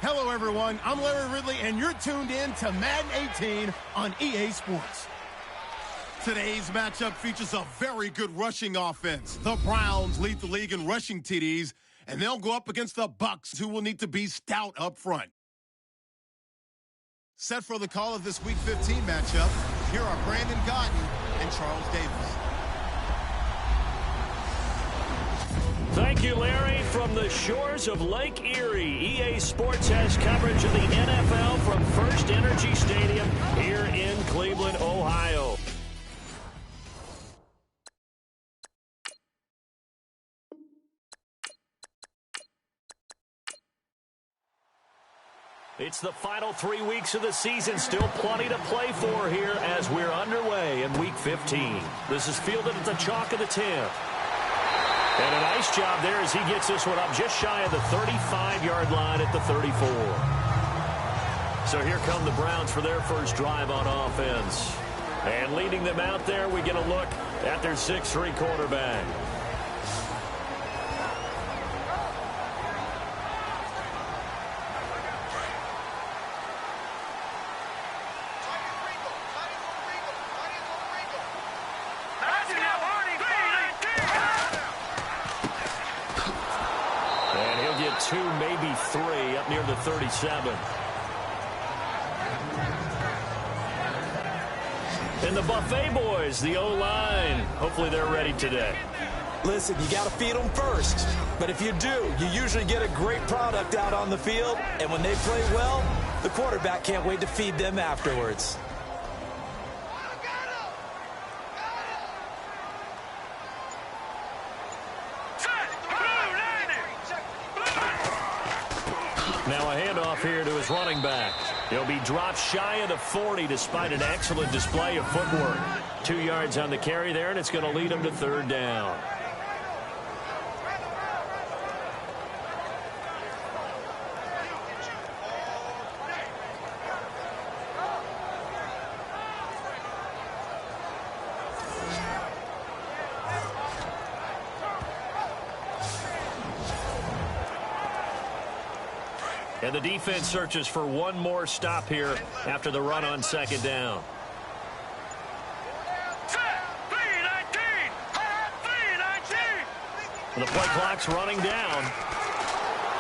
Hello, everyone. I'm Larry Ridley, and you're tuned in to Madden 18 on EA Sports. Today's matchup features a very good rushing offense. The Browns lead the league in rushing TDs, and they'll go up against the Bucs, who will need to be stout up front. Set for the call of this Week 15 matchup, here are Brandon Gaudin and Charles Davis. Thank you, Larry. From the shores of Lake Erie, EA Sports has coverage of the NFL from First Energy Stadium here in Cleveland, Ohio. It's the final 3 weeks of the season. Still plenty to play for here as we're underway in Week 15. This is fielded at the chalk of the 10th. And a nice job there as he gets this one up just shy of the 35-yard line at the 34. So here come the Browns for their first drive on offense. And leading them out there, we get a look at their 6'3" quarterback. Two, maybe three, up near the 37. And the Buffet boys, the O-line, hopefully they're ready today. Listen, you got to feed them first. But if you do, you usually get a great product out on the field. And when they play well, the quarterback can't wait to feed them afterwards. Now a handoff here to his running back. He'll be dropped shy of the 40 despite an excellent display of footwork. 2 yards on the carry there, and it's going to lead him to third down. And the defense searches for one more stop here after the run on second down. And the play clock's running down.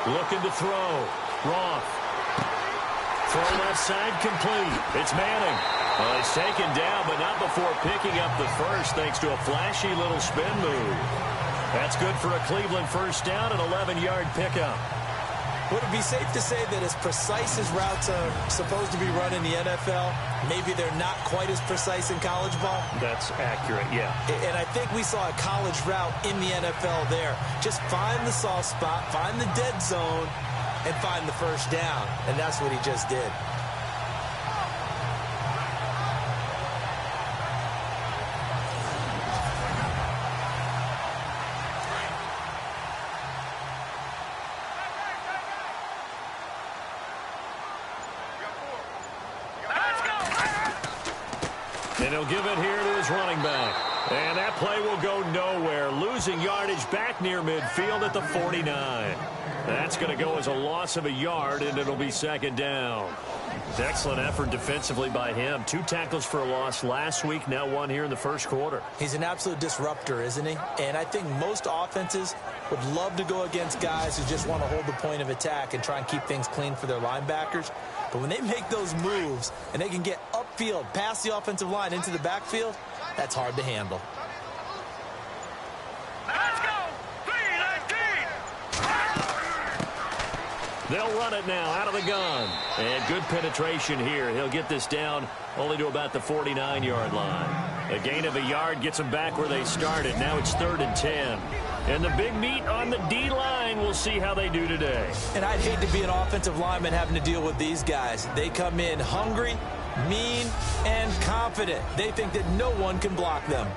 Looking to throw. Roth. Throw left side complete. It's Manning. Well, he's taken down, but not before picking up the first thanks to a flashy little spin move. That's good for a Cleveland first down, an 11-yard pickup. Would it be safe to say that as precise as routes are supposed to be run in the NFL, maybe they're not quite as precise in college ball? That's accurate, yeah. And I think we saw a college route in the NFL there. Just find the soft spot, find the dead zone, and find the first down. And that's what he just did. And he'll give it here to his running back. And that play will go nowhere. Losing yardage back near midfield at the 49. That's going to go as a loss of a yard, and it'll be second down. Excellent effort defensively by him. 2 tackles for a loss last week, now 1 here in the first quarter. He's an absolute disruptor, isn't he? And I think most offenses would love to go against guys who just want to hold the point of attack and try and keep things clean for their linebackers. But when they make those moves and they can get upfield, past the offensive line into the backfield, that's hard to handle. Let's go! They'll run it now out of the gun. And good penetration here. He'll get this down only to about the 49-yard line. A gain of a yard gets them back where they started. Now it's 3rd and 10. And the big meat on the D-line, we'll see how they do today. And I'd hate to be an offensive lineman having to deal with these guys. They come in hungry, mean, and confident. They think that no one can block them.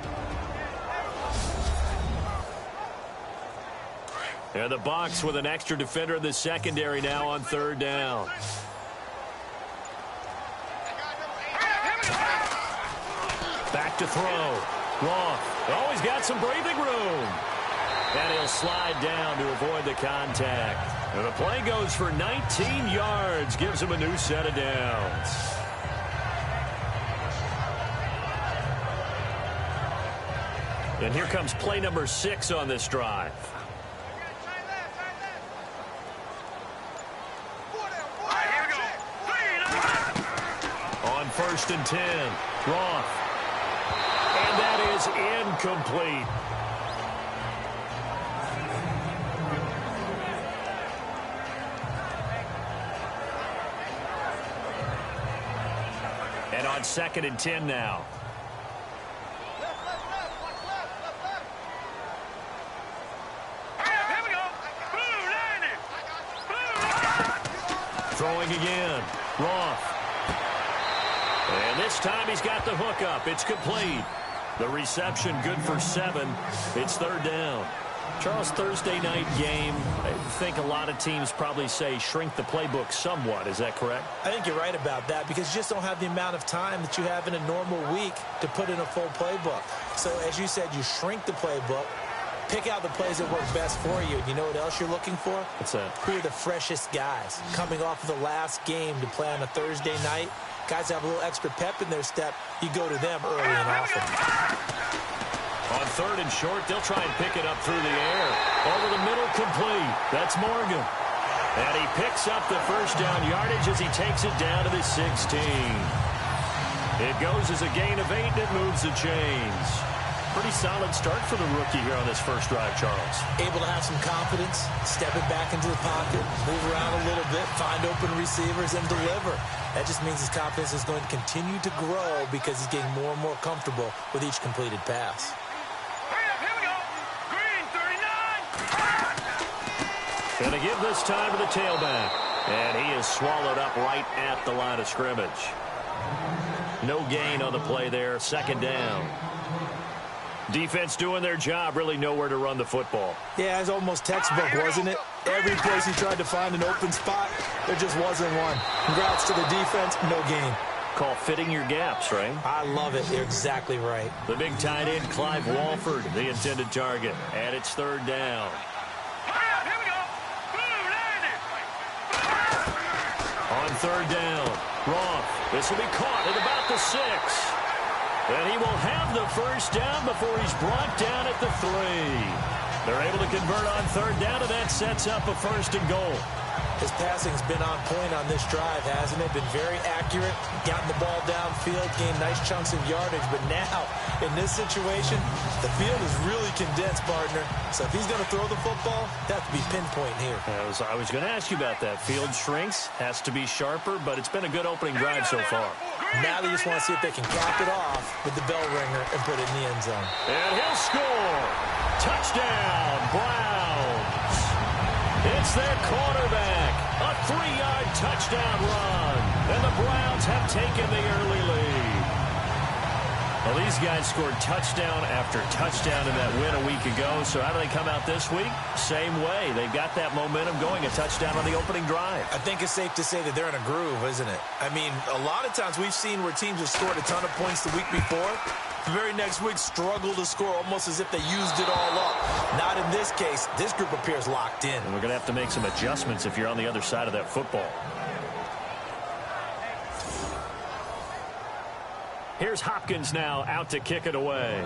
And the Bucs with an extra defender in the secondary now on 3rd down. Back to throw. Roth. Oh, he's got some breathing room. And he'll slide down to avoid the contact. And the play goes for 19 yards. Gives him a new set of downs. And here comes play number 6 on this drive. On 1st and 10, Roth. And that is incomplete. And on 2nd and 10 now. Throwing again. Roth. And this time he's got the hook up. It's complete. The reception good for 7. It's 3rd down. Charles, Thursday night game, I think a lot of teams probably say shrink the playbook somewhat. Is that correct? I think you're right about that because you just don't have the amount of time that you have in a normal week to put in a full playbook. So as you said, you shrink the playbook, pick out the plays that work best for you. You know what else you're looking for? What's that? Who are the freshest guys coming off of the last game to play on a Thursday night? Guys have a little extra pep in their step. You go to them early and often. On 3rd and short, they'll try and pick it up through the air. Over the middle, complete. That's Morgan. And he picks up the 1st down yardage as he takes it down to the 16. It goes as a gain of 8, and it moves the chains. Pretty solid start for the rookie here on this first drive, Charles. Able to have some confidence, step it back into the pocket, move around a little bit, find open receivers, and deliver. That just means his confidence is going to continue to grow because he's getting more and more comfortable with each completed pass. Going to give this time to the tailback. And he is swallowed up right at the line of scrimmage. No gain on the play there. 2nd down. Defense doing their job. Really nowhere to run the football. Yeah, it's almost textbook, wasn't it? Every place he tried to find an open spot, there just wasn't one. Congrats to the defense. No gain. Call fitting your gaps, right? I love it. You're exactly right. The big tight end, Clive Walford, the intended target. And it's 3rd down. On 3rd down, Roth. This will be caught at about the 6. And he will have the 1st down before he's brought down at the 3. They're able to convert on 3rd down, and that sets up a 1st and goal. His passing's been on point on this drive, hasn't it? Been very accurate, gotten the ball downfield, gained nice chunks of yardage. But now, in this situation, the field is really condensed, partner. So if he's going to throw the football, that has to be pinpoint here. I was going to ask you about that. Field shrinks, has to be sharper, but it's been a good opening drive so far. Now they just want to see if they can cap it off with the bell ringer and put it in the end zone. And he'll score. Touchdown, Browns. It's their quarterback. A 3-yard touchdown run. And the Browns have taken the early lead. Well, these guys scored touchdown after touchdown in that win a week ago. So how do they come out this week? Same way. They've got that momentum going. A touchdown on the opening drive. I think it's safe to say that they're in a groove, isn't it? I mean, a lot of times we've seen where teams have scored a ton of points the week before. The very next week struggle to score almost as if they used it all up. Not in this case. This group appears locked in. And we're going to have to make some adjustments if you're on the other side of that football. Here's Hopkins now out to kick it away.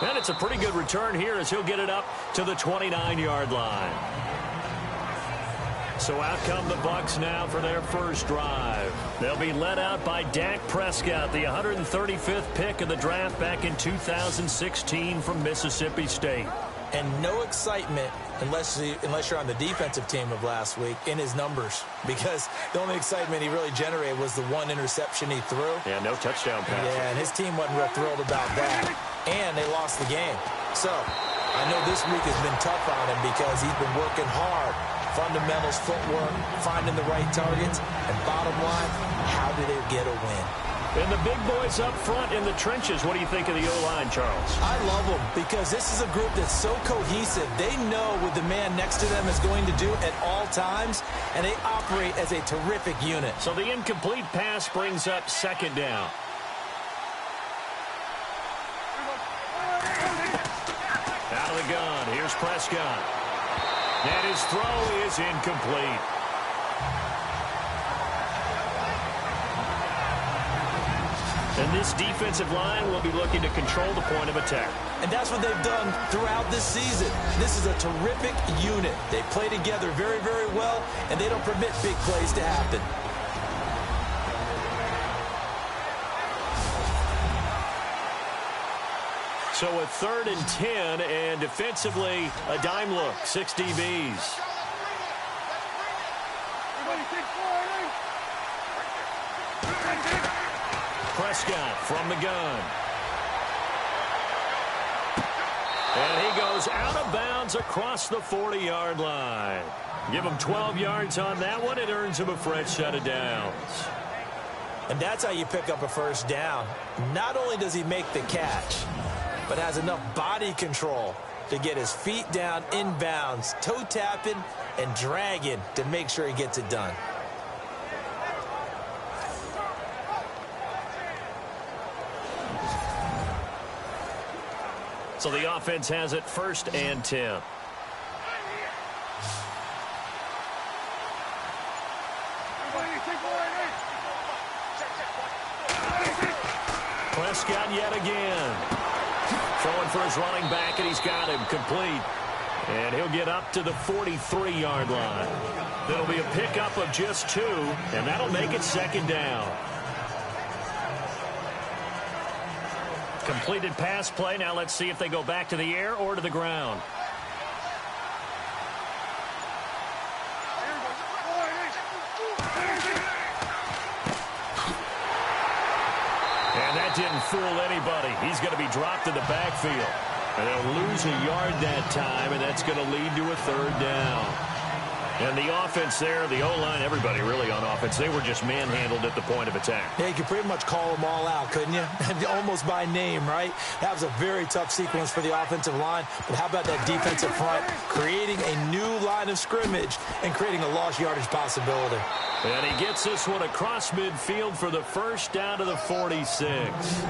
And it's a pretty good return here as he'll get it up to the 29-yard line. So out come the Bucs now for their first drive. They'll be led out by Dak Prescott, the 135th pick of the draft back in 2016 from Mississippi State. And no excitement unless you're on the defensive team of last week in his numbers, because the only excitement he really generated was the one interception he threw. Yeah, no touchdown pass. Yeah, and his team wasn't real thrilled about that. And they lost the game. So I know this week has been tough on him because he's been working hard. Fundamentals, footwork, finding the right targets, and bottom line, how do they get a win? And the big boys up front in the trenches. What do you think of the O-line, Charles? I love them because this is a group that's so cohesive. They know what the man next to them is going to do at all times, and they operate as a terrific unit. So the incomplete pass brings up 2nd down. the gun. Here's Prescott. And his throw is incomplete. And this defensive line will be looking to control the point of attack. And that's what they've done throughout this season. This is a terrific unit. They play together very, very well, and they don't permit big plays to happen. So a 3rd and 10, and defensively, a dime look, 6 DBs. Prescott from the gun. And he goes out of bounds across the 40-yard line. Give him 12 yards on that one. It earns him a fresh set of downs. And that's how you pick up a first down. Not only does he make the catch, but has enough body control to get his feet down inbounds, toe tapping and dragging to make sure he gets it done. So the offense has it 1st and 10. Prescott yet again. Throwing for his running back, and he's got him complete. And he'll get up to the 43-yard line. That'll be a pickup of just 2, and that'll make it 2nd down. Completed pass play. Now let's see if they go back to the air or to the ground. And that didn't fool anybody. He's going to be dropped in the backfield. And they'll lose a yard that time, and that's going to lead to a 3rd down. And the offense there, the O-line, everybody really on offense, they were just manhandled at the point of attack. Yeah, you could pretty much call them all out, couldn't you? Almost by name, right? That was a very tough sequence for the offensive line. But how about that defensive front creating a new line of scrimmage and creating a lost yardage possibility? And he gets this one across midfield for the first down to the 46.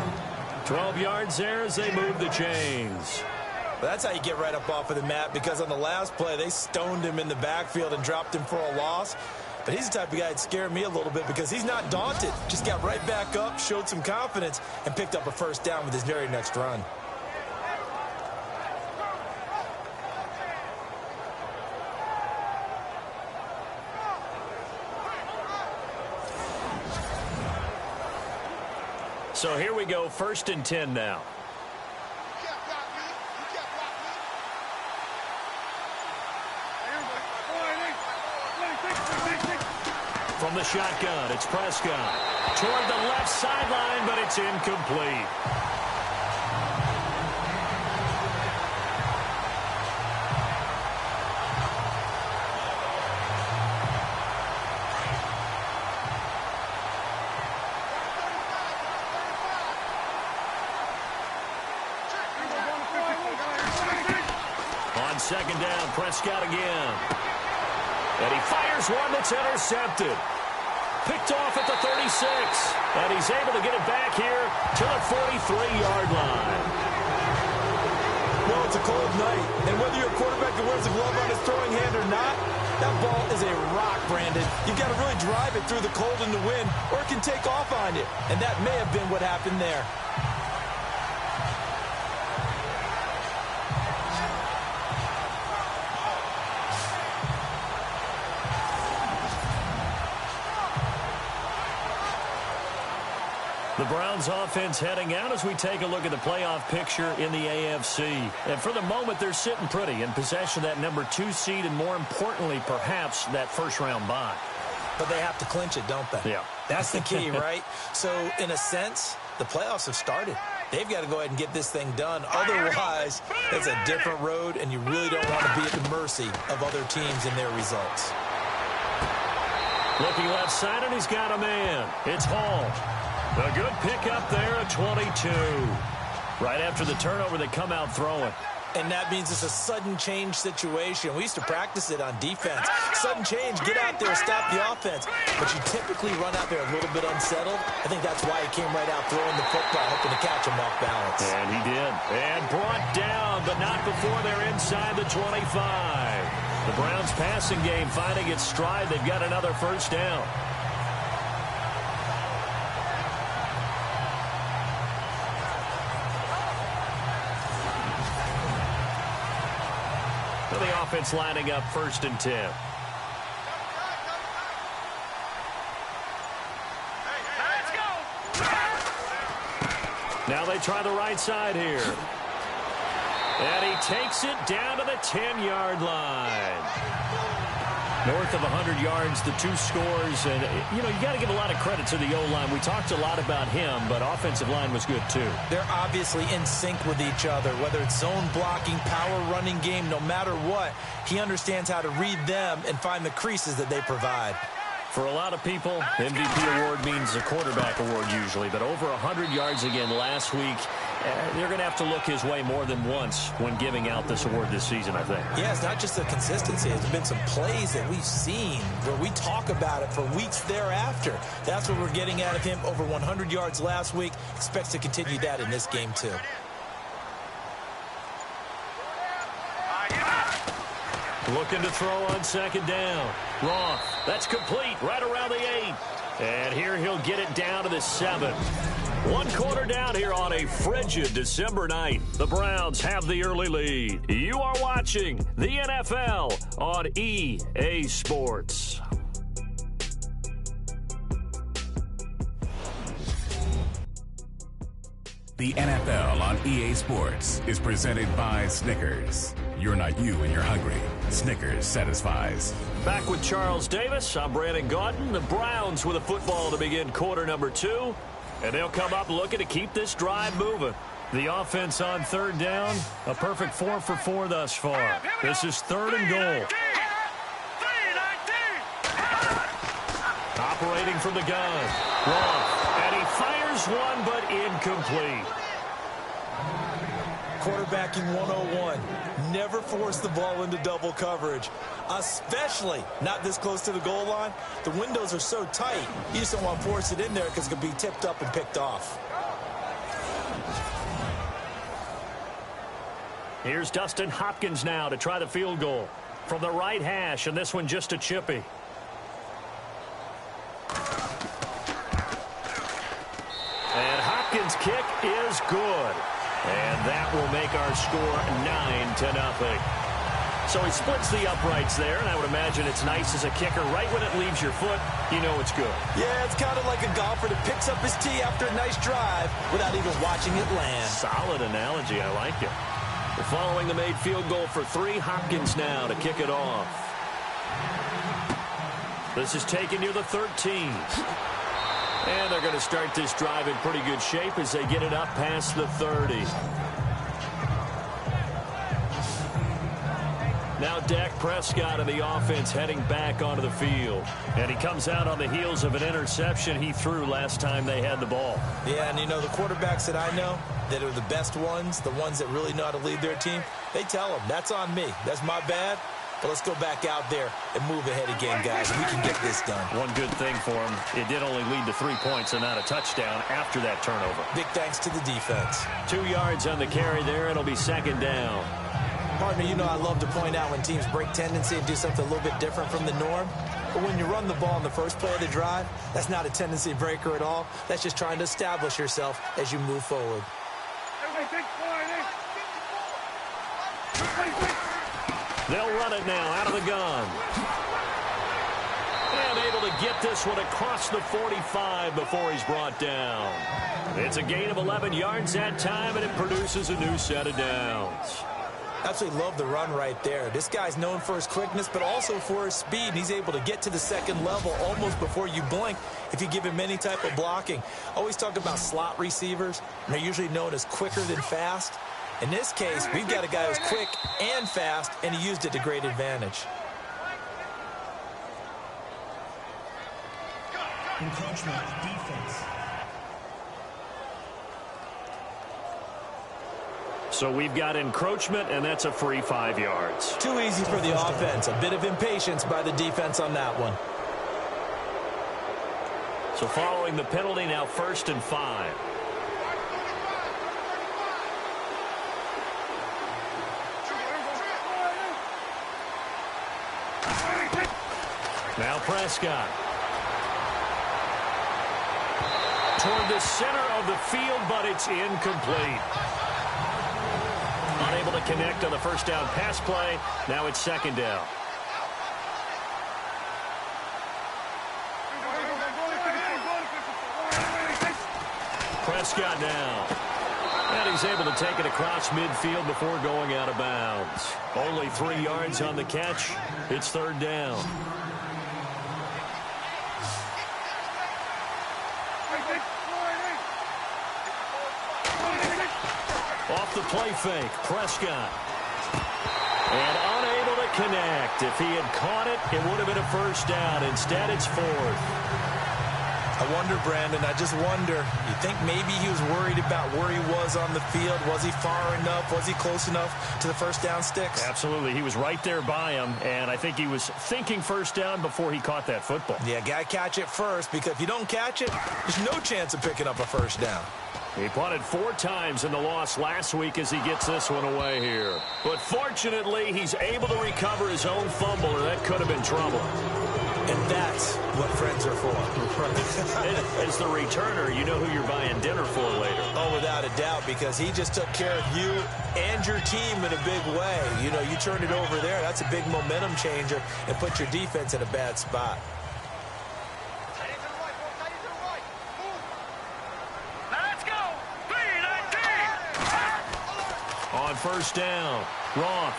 12 yards there as they move the chains. But that's how you get right up off of the mat, because on the last play, they stoned him in the backfield and dropped him for a loss. But he's the type of guy that scared me a little bit because he's not daunted. Just got right back up, showed some confidence, and picked up a first down with his very next run. So here we go, 1st and 10 now. From the shotgun, it's Prescott. Toward the left sideline, but it's incomplete. On 2nd down, Prescott again. And he fires one that's intercepted. Picked off at the 36. And he's able to get it back here to the 43-yard line. Well, it's a cold night. And whether you're a quarterback that wears a glove on his throwing hand or not, that ball is a rock, Brandon. You've got to really drive it through the cold and the wind, or it can take off on you. And that may have been what happened there. The Browns offense heading out as we take a look at the playoff picture in the AFC. And for the moment, they're sitting pretty in possession of that number 2 seed and, more importantly, perhaps that first-round bye. But they have to clinch it, don't they? Yeah. That's the key, right? So, in a sense, the playoffs have started. They've got to go ahead and get this thing done. Otherwise, it's a different road, and you really don't want to be at the mercy of other teams and their results. Looking left side, and he's got a man. It's Hall. A good pickup there at 22. Right after the turnover, they come out throwing. And that means it's a sudden change situation. We used to practice it on defense. Sudden change, get out there, stop the offense. But you typically run out there a little bit unsettled. I think that's why he came right out throwing the football, hoping to catch him off balance. And he did. And brought down, but not before they're inside the 25. The Browns passing game finding its stride. They've got another first down. The offense lining up 1st and 10. Let's go. Now they try the right side here. And he takes it down to the 10-yard line. North of 100 yards, the 2 scores. And, you know, you got to give a lot of credit to the O-line. We talked a lot about him, but offensive line was good, too. They're obviously in sync with each other, whether it's zone blocking, power running game, no matter what. He understands how to read them and find the creases that they provide. For a lot of people, MVP award means a quarterback award usually, but over 100 yards again last week. They're going to have to look his way more than once when giving out this award this season, I think. Yeah, it's not just the consistency. There's been some plays that we've seen where we talk about it for weeks thereafter. That's what we're getting out of him. Over 100 yards last week. Expects to continue that in this game, too. Looking to throw on 2nd down. Roth, that's complete right around the 8. And here he'll get it down to the 7. 1 quarter down here on a frigid December night. The Browns have the early lead. You are watching the NFL on EA Sports. The NFL on EA Sports is presented by Snickers. You're not you when you're hungry. Snickers satisfies. Back with Charles Davis. I'm Brandon Gaudin. The Browns with a football to begin quarter number 2. And they'll come up looking to keep this drive moving. The offense on 3rd down. A perfect 4 for 4 thus far. This is 3rd and goal. Operating from the gun. Roth. And he fires one, but incomplete. Quarterbacking 101. Never force the ball into double coverage, especially not this close to the goal line. The windows are so tight, you just don't want to force it in there because it could be tipped up and picked off. Here's Dustin Hopkins now to try the field goal from the right hash, and this one just a chippy. And Hopkins' kick is good. And that will make our score 9-0. So he splits the uprights there, and I would imagine it's nice as a kicker. Right when it leaves your foot, you know it's good. Yeah, it's kind of like a golfer that picks up his tee after a nice drive without even watching it land. Solid analogy. I like it. We're following the made field goal for 3. Hopkins now to kick it off. This is taken near the 13. And they're going to start this drive in pretty good shape as they get it up past the 30. Now Dak Prescott and the offense heading back onto the field. And he comes out on the heels of an interception he threw last time they had the ball. Yeah, and you know, the quarterbacks that I know that are the best ones, the ones that really know how to lead their team, they tell them, that's on me. That's my bad. But let's go back out there and move ahead again, guys. We can get this done. One good thing for him, it did only lead to 3 points and not a touchdown after that turnover. Big thanks to the defense. 2 yards on the carry there. It'll be 2nd down. Partner, you know I love to point out when teams break tendency and do something a little bit different from the norm. But when you run the ball in the first play of the drive, that's not a tendency breaker at all. That's just trying to establish yourself as you move forward. They'll run it now out of the gun. And able to get this one across the 45 before he's brought down. It's a gain of 11 yards that time, and it produces a new set of downs. Absolutely love the run right there. This guy's known for his quickness, but also for his speed. He's able to get to the 2nd level almost before you blink if you give him any type of blocking. Always talk about slot receivers, and they're usually known as quicker than fast. In this case, we've got a guy who's quick and fast, and he used it to great advantage. Encroachment defense. So we've got encroachment, and that's a free 5 yards. Too easy for the offense. A bit of impatience by the defense on that one. So following the penalty, now 1st and 5. Now Prescott. Toward the center of the field, but it's incomplete. Unable to connect on the first down pass play. Now it's 2nd down. Prescott now. And he's able to take it across midfield before going out of bounds. Only 3 yards on the catch. It's 3rd down. Off the play fake, Prescott. And unable to connect. If he had caught it, it would have been a 1st down. Instead, it's 4th. I wonder, Brandon, I just wonder, you think maybe he was worried about where he was on the field? Was he far enough? Was he close enough to the 1st down sticks? Absolutely. He was right there by him, and I think he was thinking 1st down before he caught that football. Yeah, got to catch it first, because if you don't catch it, there's no chance of picking up a 1st down. He punted 4 times in the loss last week as he gets this one away here. But fortunately, he's able to recover his own fumble, or that could have been trouble. And that's what friends are for. As the returner, you know who you're buying dinner for later. Oh, without a doubt, because he just took care of you and your team in a big way. You know, you turned it over there. That's a big momentum changer and put your defense in a bad spot. Let's go. 3-19. On 1st down, Roth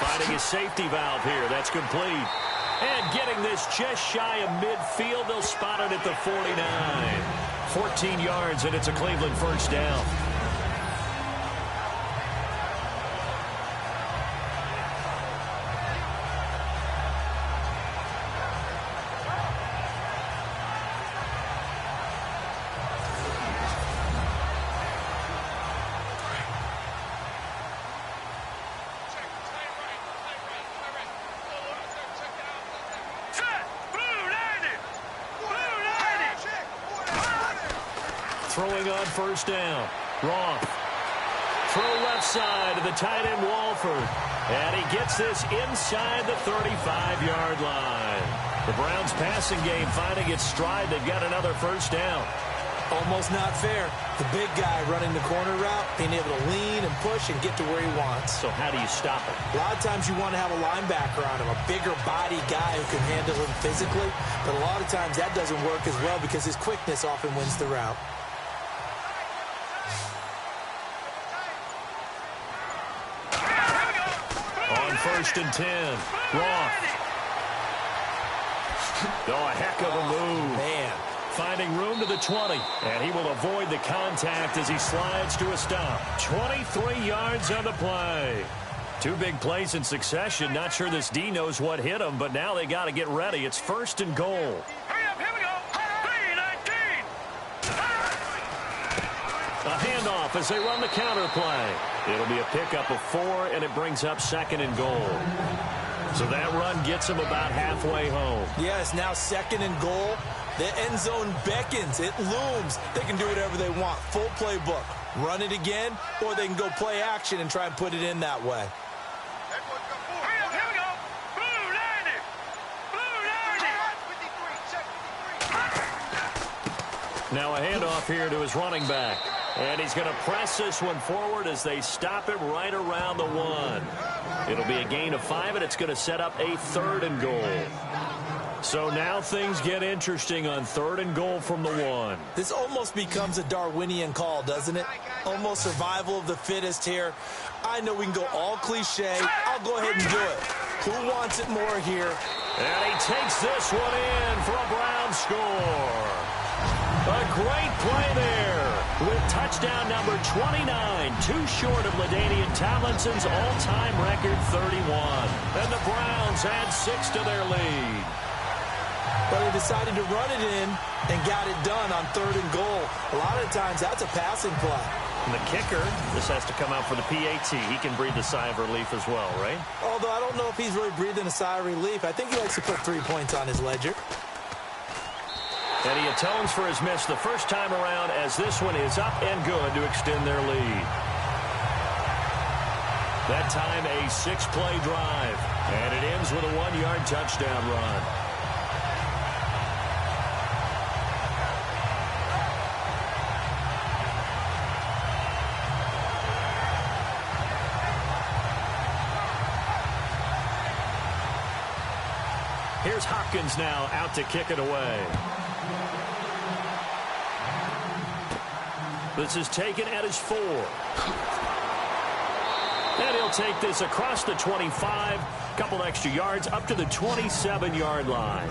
finding his safety valve here. That's complete. And getting this just shy of midfield. They'll spot it at the 49. 14 yards, and it's a Cleveland 1st down. Throwing on 1st down. Roth. Throw left side to the tight end Walford. And he gets this inside the 35-yard line. The Browns passing game finding its stride. They've got another 1st down. Almost not fair. The big guy running the corner route, being able to lean and push and get to where he wants. So how do you stop it? A lot of times you want to have a linebacker on him, a bigger body guy who can handle him physically. But a lot of times that doesn't work as well because his quickness often wins the route. On 1st and 10, Roth. Oh, a heck of a move. Man. Finding room to the 20, and he will avoid the contact as he slides to a stop. 23 yards on the play. 2 big plays in succession. Not sure this D knows what hit him, but now they got to get ready. It's 1st and goal. Hurry up, here we go. 3-19. A handoff as they run the counter play. It'll be a pickup of 4, and it brings up 2nd and goal. So that run gets him about halfway home. Yes, now 2nd and goal. The end zone beckons. It looms. They can do whatever they want. Full playbook. Run it again, or they can go play action and try and put it in that way. Hurry up, here we go. Blue 90. Blue 90. Now a handoff here to his running back. And he's going to press this one forward as they stop him right around the 1. It'll be a gain of 5, and it's going to set up a 3rd and goal. So now things get interesting on 3rd and goal from the 1. This almost becomes a Darwinian call, doesn't it? Almost survival of the fittest here. I know we can go all cliche. I'll go ahead and do it. Who wants it more here? And he takes this one in for a Brown score. A great play there with touchdown number 29, too short of LaDainian Tomlinson's all-time record 31. And the Browns add 6 to their lead. But they decided to run it in and got it done on 3rd and goal. A lot of times that's a passing play. And the kicker, this has to come out for the PAT. He can breathe a sigh of relief as well, right? Although I don't know if he's really breathing a sigh of relief. I think he likes to put 3 points on his ledger. And he atones for his miss the first time around as this one is up and good to extend their lead. That time a 6-play drive. And it ends with a 1-yard touchdown run. Here's Hopkins now out to kick it away. This is taken at his 4. And he'll take this across the 25, couple extra yards up to the 27-yard line.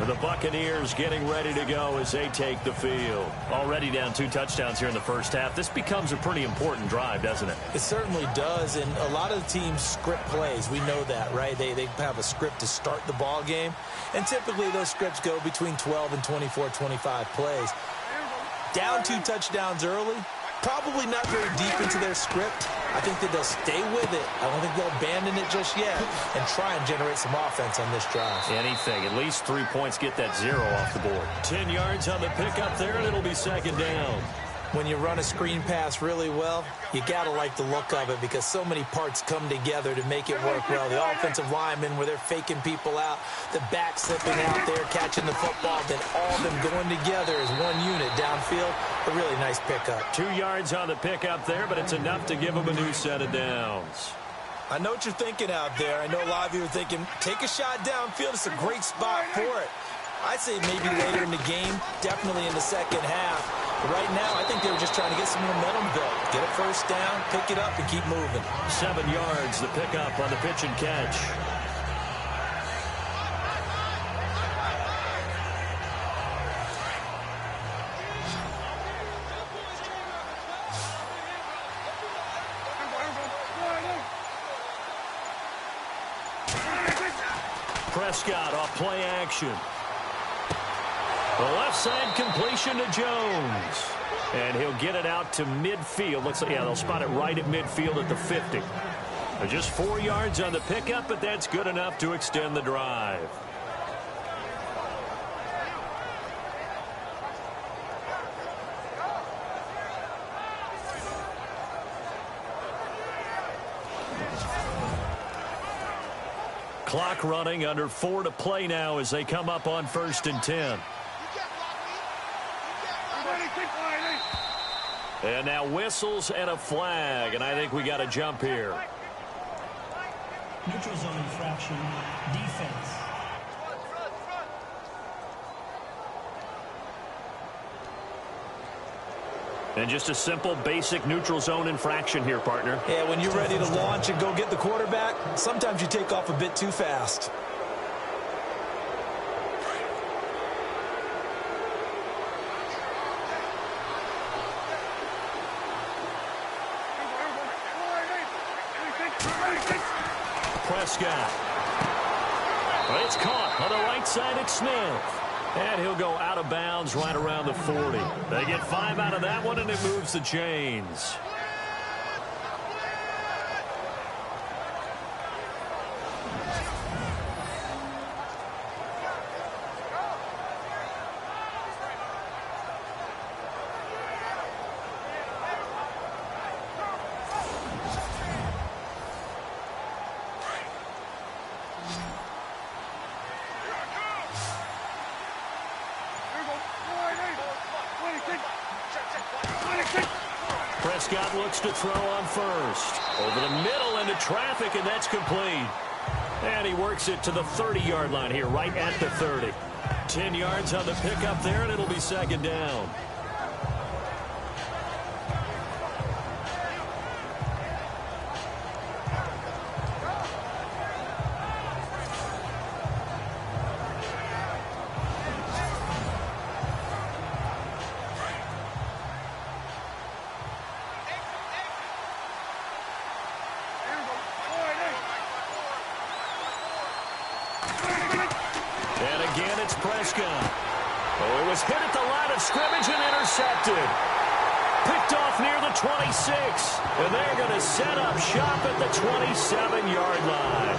The Buccaneers getting ready to go as they take the field. Already down 2 touchdowns here in the first half. This becomes a pretty important drive, doesn't it? It certainly does, and a lot of the teams script plays. We know that, right? They have a script to start the ball game, and typically those scripts go between 12 and 24, 25 plays. Down 2 touchdowns early, probably not very deep into their script. I think that they'll stay with it. I don't think they'll abandon it just yet and try and generate some offense on this drive. Anything. At least 3 points, get that 0 off the board. 10 yards on the pickup there, and it'll be second down. When you run a screen pass really well, you got to like the look of it because so many parts come together to make it work well. The offensive linemen where they're faking people out, the back slipping out there, catching the football, then all of them going together as one unit downfield. A really nice pickup. 2 yards on the pickup there, but it's enough to give them a new set of downs. I know what you're thinking out there. I know a lot of you are thinking, take a shot downfield. It's a great spot for it. I'd say maybe later in the game, definitely in the second half. But right now, I think they were just trying to get some momentum built. Get a first down, pick it up, and keep moving. 7 yards, the pickup on the pitch and catch. Prescott off play action. The left side completion to Jones. And he'll get it out to midfield. Looks like, yeah, they'll spot it right at midfield at the 50. Just 4 yards on the pickup, but that's good enough to extend the drive. Clock running, under 4 to play now as they come up on 1st and 10. And now whistles and a flag, and I think we got a jump here. Neutral zone infraction, defense. And just a simple, basic neutral zone infraction here, partner. Yeah, when you're ready to launch and go get the quarterback, sometimes you take off a bit too fast. Prescott. But it's caught on the right side at Smith. And he'll go out of bounds right around the 40. They get 5 out of that one, and it moves the chains. Prescott looks to throw on first. Over the middle into traffic, and that's complete. And he works it to the 30-yard line here, right at the 30. 10 yards on the pickup there, and it'll be second down. And again, it's Prescott. Oh, it was hit at the line of scrimmage and intercepted. Picked off near the 26. And they're going to set up shop at the 27-yard line.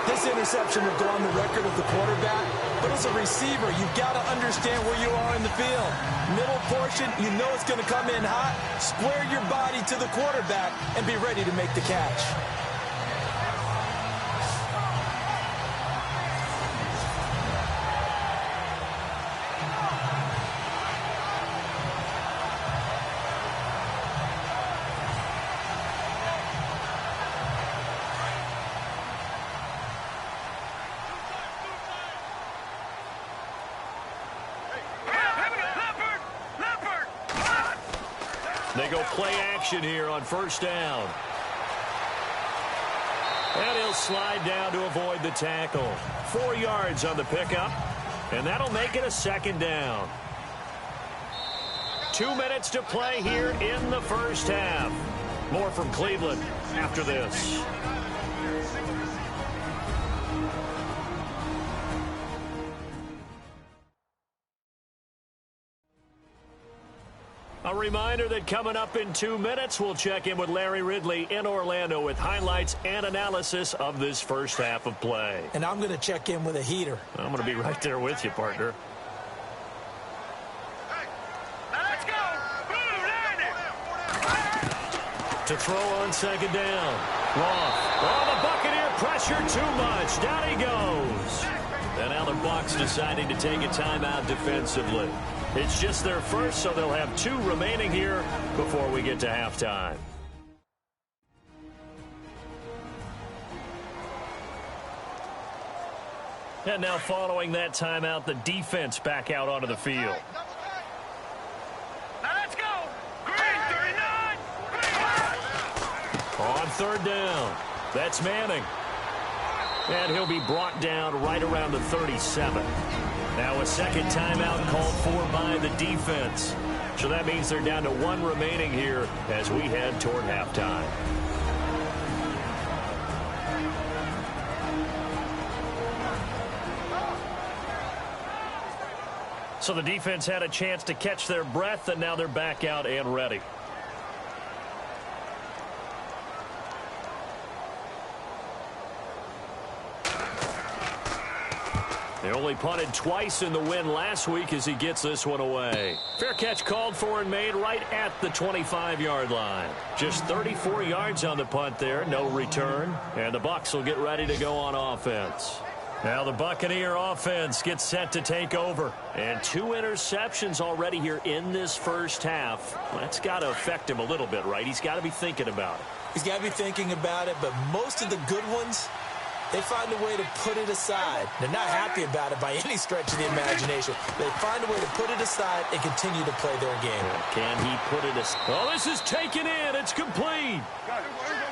This interception will go on the record of the quarterback, but as a receiver, you've got to understand where you are in the field. Middle portion, you know it's going to come in hot. Square your body to the quarterback and be ready to make the catch. They go play action here on first down. And he'll slide down to avoid the tackle. 4 yards on the pickup. And that'll make it a second down. 2 minutes to play here in the first half. More from Cleveland after this. A reminder that coming up in 2 minutes, we'll check in with Larry Ridley in Orlando with highlights and analysis of this first half of play. And I'm going to check in with a heater. I'm going to be right there with you, partner. Let's go. To throw on second down. Roth. Oh, the Buccaneer pressure too much. Down he goes. And now the Bucs deciding to take a timeout defensively. It's just their first, so they'll have 2 remaining here before we get to halftime. And now following that timeout, the defense back out onto the field. Let's go. Green 39. On third down, that's Manning. And he'll be brought down right around the 37. Now a second timeout called for by the defense. So that means they're down to 1 remaining here as we head toward halftime. So the defense had a chance to catch their breath, and now they're back out and ready. They only punted twice in the win last week as he gets this one away. Fair catch called for and made right at the 25-yard line. Just 34 yards on the punt there, no return. And the Bucs will get ready to go on offense. Now the Buccaneer offense gets set to take over. And 2 interceptions already here in this first half. That's got to affect him a little bit, right? He's got to be thinking about it. He's got to be thinking about it, but most of the good ones, they find a way to put it aside. They're not happy about it by any stretch of the imagination. They find a way to put it aside and continue to play their game. Can he put it aside? Oh, this is taken in. It's complete.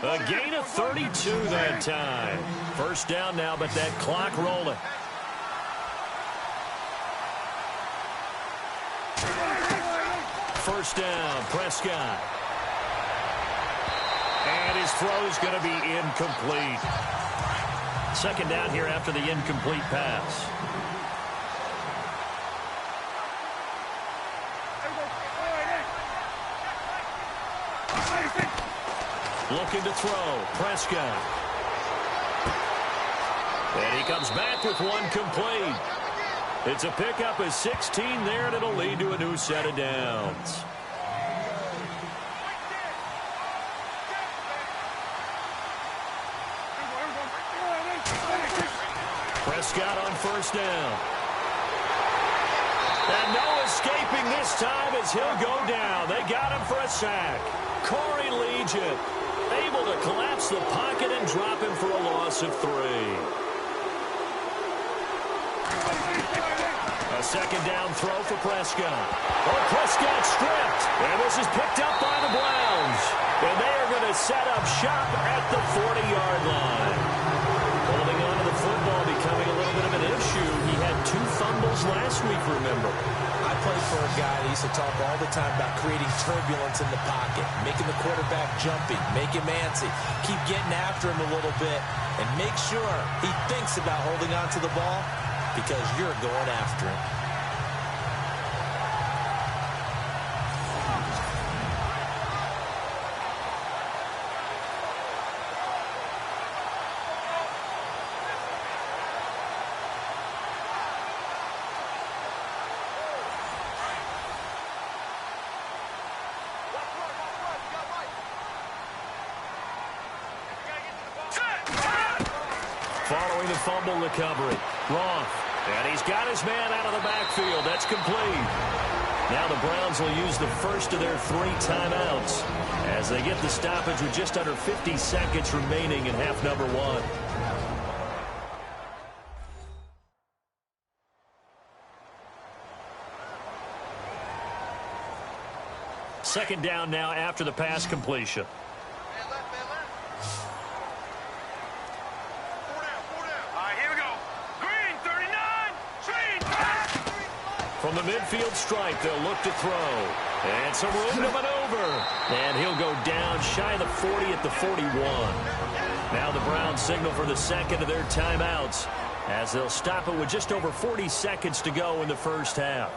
A gain of 32 that time. First down now, but that clock rolling. First down, Prescott. And his throw is going to be incomplete. Second down here after the incomplete pass. Looking to throw, Prescott. And he comes back with one complete. It's a pickup of 16 there, and it'll lead to a new set of downs. Prescott on first down. And no escaping this time as he'll go down. They got him for a sack. Corey Legion able to collapse the pocket and drop him for a loss of 3. A second down throw for Prescott. Oh, Prescott stripped. And this is picked up by the Browns. And they are going to set up shop at the 40-yard line. Holding on to the football becoming a little bit of an issue. He had 2 fumbles last week, remember. I played for a guy that used to talk all the time about creating turbulence in the pocket, making the quarterback jumpy, make him antsy, keep getting after him a little bit, and make sure he thinks about holding on to the ball because you're going after him. the fumble recovery. Roth, and he's got his man out of the backfield. That's complete. Now the Browns will use the first of their 3 timeouts as they get the stoppage with just under 50 seconds remaining in half number 1. Second down now after the pass completion. From the midfield stripe, they'll look to throw. And some room to maneuver. And he'll go down shy of the 40 at the 41. Now the Browns signal for the second of their timeouts as they'll stop it with just over 40 seconds to go in the first half.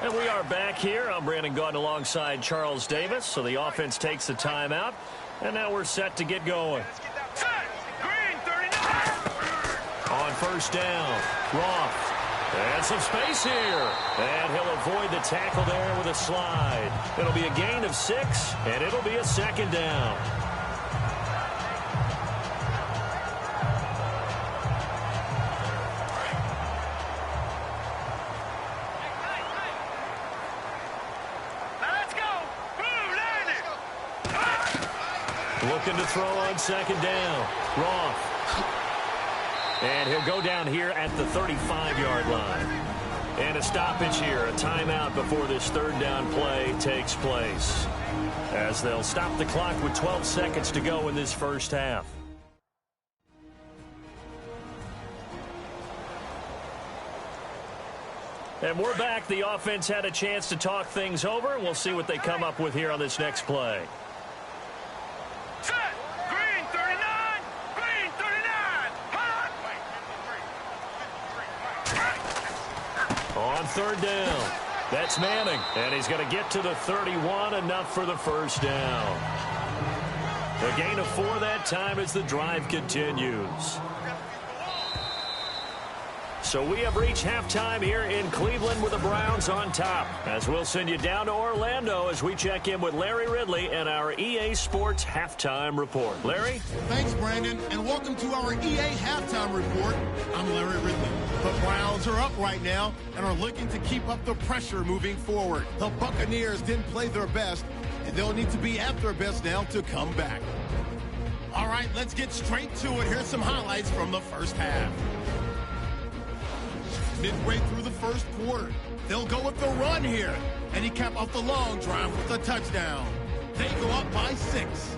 And we are back here. I'm Brandon Gaudin alongside Charles Davis. So the offense takes the timeout. And now we're set to get going. On first down, Roth. And some space here. And he'll avoid the tackle there with a slide. It'll be a gain of 6, and it'll be a second down. Let's go. Boom, landed. Looking to throw on second down. Roth. And he'll go down here at the 35-yard line. And a stoppage here, a timeout before this third down play takes place. As they'll stop the clock with 12 seconds to go in this first half. And we're back. The offense had a chance to talk things over. We'll see what they come up with here on this next play. On third down, that's Manning, and he's going to get to the 31, enough for the first down. A gain of 4 that time as the drive continues. So we have reached halftime here in Cleveland with the Browns on top. As we'll send you down to Orlando as we check in with Larry Ridley and our EA Sports Halftime Report. Larry? Thanks, Brandon, and welcome to our EA Halftime Report. I'm Larry Ridley. The Browns are up right now and are looking to keep up the pressure moving forward. The Buccaneers didn't play their best, and they'll need to be at their best now to come back. All right, let's get straight to it. Here's some highlights from the first half. Midway through the first quarter, they'll go with the run here, and he capped off the long drive with a touchdown. They go up by 6.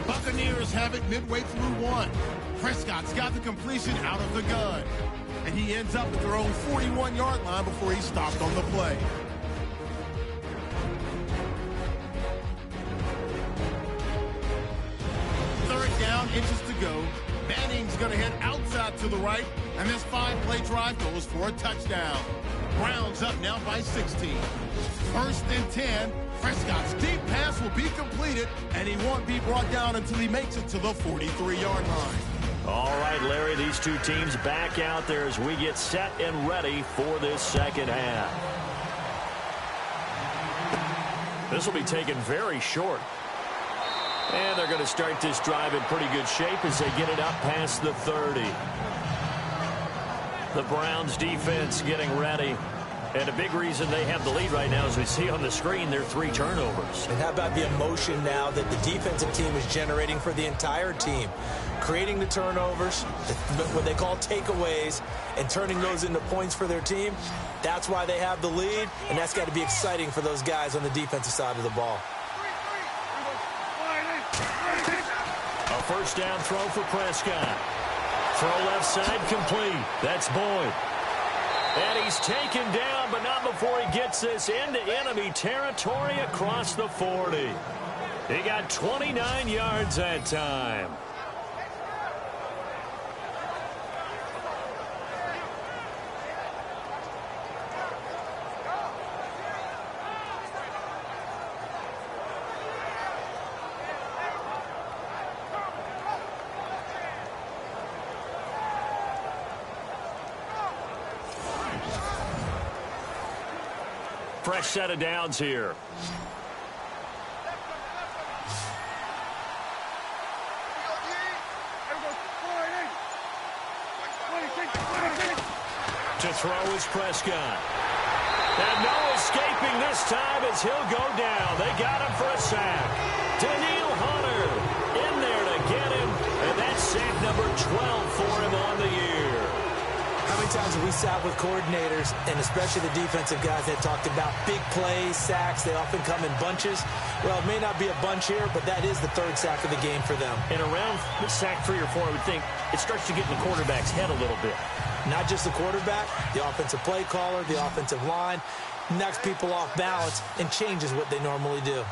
Buccaneers have it midway through 1. Prescott's got the completion out of the gun, and he ends up at their own 41-yard line before he's stopped on the play. Third down, inches to go. Manning's going to head outside to the right, and this 5-play drive goes for a touchdown. Browns up now by 16. First and 10. Prescott's deep pass will be completed, and he won't be brought down until he makes it to the 43-yard line. All right, Larry, these two teams back out there as we get set and ready for this second half. This will be taken very short. And they're going to start this drive in pretty good shape as they get it up past the 30. The Browns defense getting ready. And a big reason they have the lead right now, as we see on the screen, their 3 turnovers. And how about the emotion now that the defensive team is generating for the entire team? Creating the turnovers, what they call takeaways, and turning those into points for their team. That's why they have the lead, and that's got to be exciting for those guys on the defensive side of the ball. A first down throw for Prescott. Throw left side complete. That's Boyd. And he's taken down, but not before he gets this into enemy territory across the 40. He got 29 yards that time. Fresh set of downs here. To throw is Prescott. And no escaping this time as he'll go down. They got him for a sack. Daniil Hunter in there to get him. And that's sack number 12 for him on the year. How many times have we sat with coordinators, and especially the defensive guys, that talked about big plays, sacks? They often come in bunches. Well, it may not be a bunch here, but that is the third sack of the game for them. And around sack 3 or 4, I would think it starts to get in the quarterback's head a little bit. Not just the quarterback, the offensive play caller, the offensive line, knocks people off balance and changes what they normally do.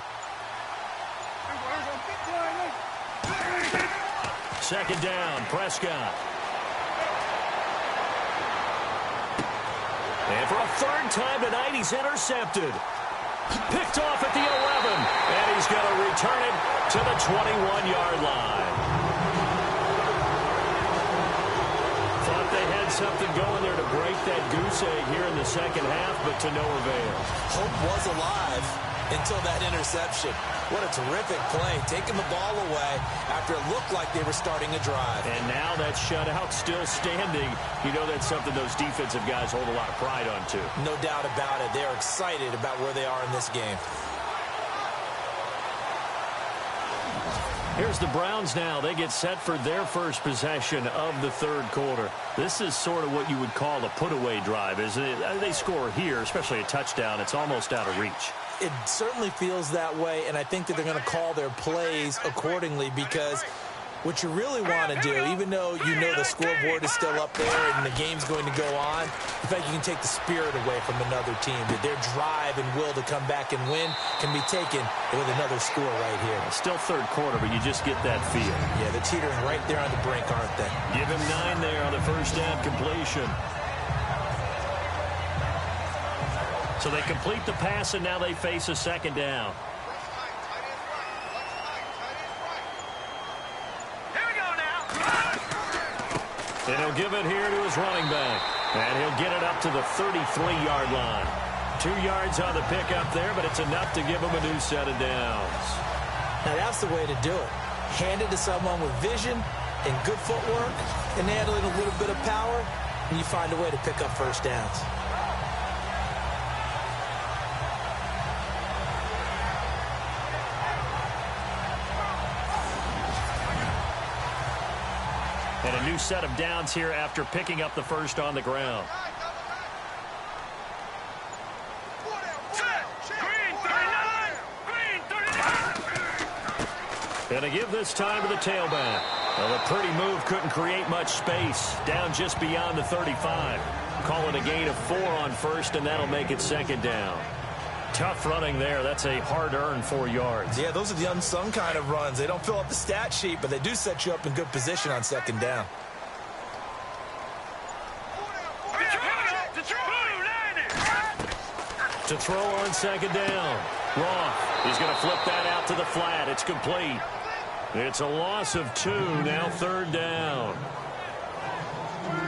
Second down, Prescott. And for a third time tonight, he's intercepted. Picked off at the 11, and he's going to return it to the 21-yard line. Thought they had something going there to break that goose egg here in the second half, but to no avail. Hope was alive until that interception. What a terrific play, taking the ball away after it looked like they were starting a drive. And now that shutout still standing. You know that's something those defensive guys hold a lot of pride on, too. No doubt about it. They're excited about where they are in this game. Here's the Browns now. They get set for their first possession of the third quarter. This is sort of what you would call a put-away drive. They score here, especially a touchdown. It's almost out of reach. It certainly feels that way, and I think that they're going to call their plays accordingly, because what you really want to do, even though you know the scoreboard is still up there and the game's going to go on, in fact, you can take the spirit away from another team. That their drive and will to come back and win can be taken with another score right here. Still third quarter, but you just get that feel. Yeah, they're teetering right there on the brink, aren't they? Give him 9 there on the first down completion. So they complete the pass, and now they face a second down. And he'll give it here to his running back. And he'll get it up to the 33-yard line. 2 yards on the pickup there, but it's enough to give him a new set of downs. Now that's the way to do it. Hand it to someone with vision and good footwork, and handling a little bit of power, and you find a way to pick up first downs. And a new set of downs here after picking up the first on the ground. And a give this time to the tailback. Well, a pretty move couldn't create much space. Down just beyond the 35. Call it a gain of 4 on first, and that'll make it second down. Tough running there. That's a hard-earned 4 yards. Yeah, those are the unsung kind of runs. They don't fill up the stat sheet, but they do set you up in good position on second down. To throw on second down. Roth is going to flip that out to the flat. It's complete. It's a loss of 2, now third down.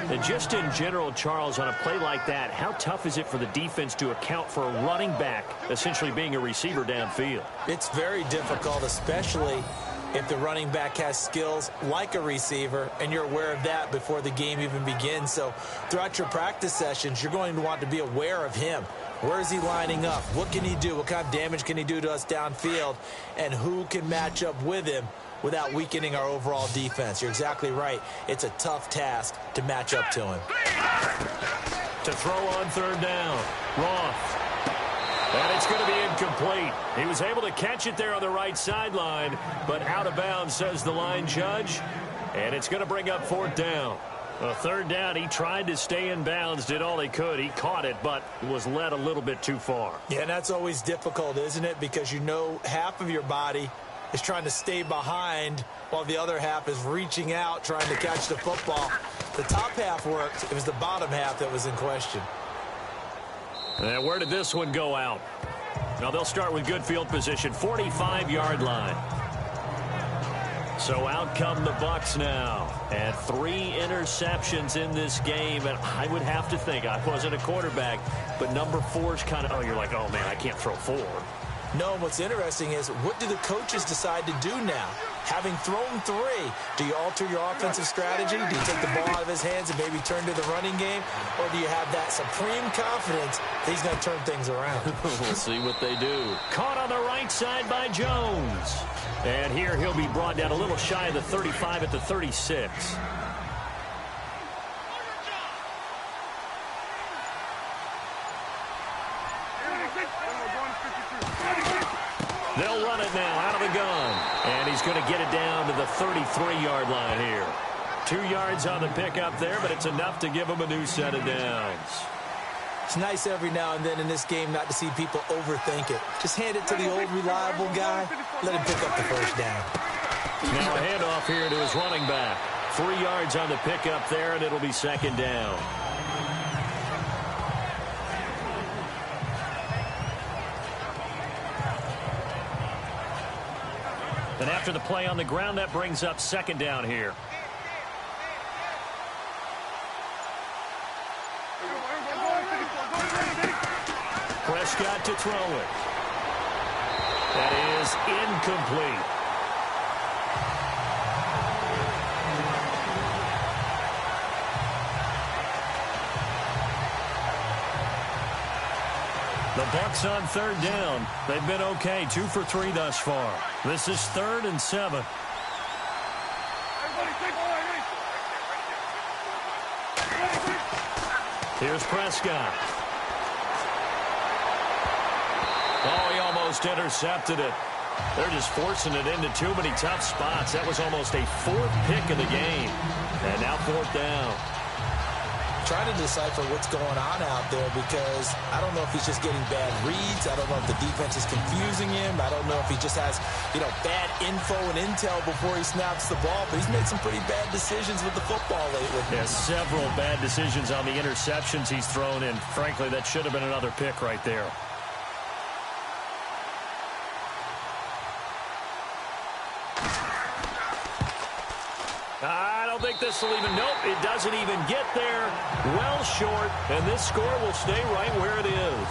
And just in general, Charles, on a play like that, how tough is it for the defense to account for a running back essentially being a receiver downfield? It's very difficult, especially if the running back has skills like a receiver, and you're aware of that before the game even begins. So throughout your practice sessions, you're going to want to be aware of him. Where is he lining up? What can he do? What kind of damage can he do to us downfield? And who can match up with him without weakening our overall defense? You're exactly right. It's a tough task to match up to him. To throw on third down. Roth. And it's going to be incomplete. He was able to catch it there on the right sideline, but out of bounds, says the line judge. And it's going to bring up fourth down. Well, third down, he tried to stay in bounds, did all he could. He caught it, but was led a little bit too far. Yeah, and that's always difficult, isn't it? Because you know half of your body is trying to stay behind while the other half is reaching out, trying to catch the football. The top half worked. It was the bottom half that was in question. And where did this one go out? Now they'll start with good field position, 45-yard line. So out come the Bucs now. And 3 interceptions in this game. And I would have to think, I wasn't a quarterback, but number 4 is kind of, oh, you're like, oh, man, I can't throw 4. No, what's interesting is, what do the coaches decide to do now? Having thrown 3, do you alter your offensive strategy? Do you take the ball out of his hands and maybe turn to the running game? Or do you have that supreme confidence that he's going to turn things around? We'll see what they do. Caught on the right side by Jones. And here he'll be brought down a little shy of the 35 at the 36. They'll run it now out of the gun. And he's going to get it down to the 33-yard line here. 2 yards on the pickup there, but it's enough to give him a new set of downs. It's nice every now and then in this game not to see people overthink it. Just hand it to the old reliable guy. Let him pick up the first down. Now a handoff here to his running back. 3 yards on the pickup there, and it'll be second down. And after the play on the ground, that brings up second down here. Prescott to throw it. That is incomplete. The Bucs on third down. They've been okay, 2 for 3 thus far. This is 3rd and 7. Here's Prescott. Oh, he almost intercepted it. They're just forcing it into too many tough spots. That was almost a 4th pick of the game. And now 4th down. Trying to decipher what's going on out there because I don't know if he's just getting bad reads. I don't know if the defense is confusing him. I don't know if he just has, bad info and intel before he snaps the ball. But he's made some pretty bad decisions with the football lately. Yeah, several bad decisions on the interceptions he's thrown in. Frankly, that should have been another pick right there. I don't think this will even, nope, it doesn't even get there. Well short, and this score will stay right where it is.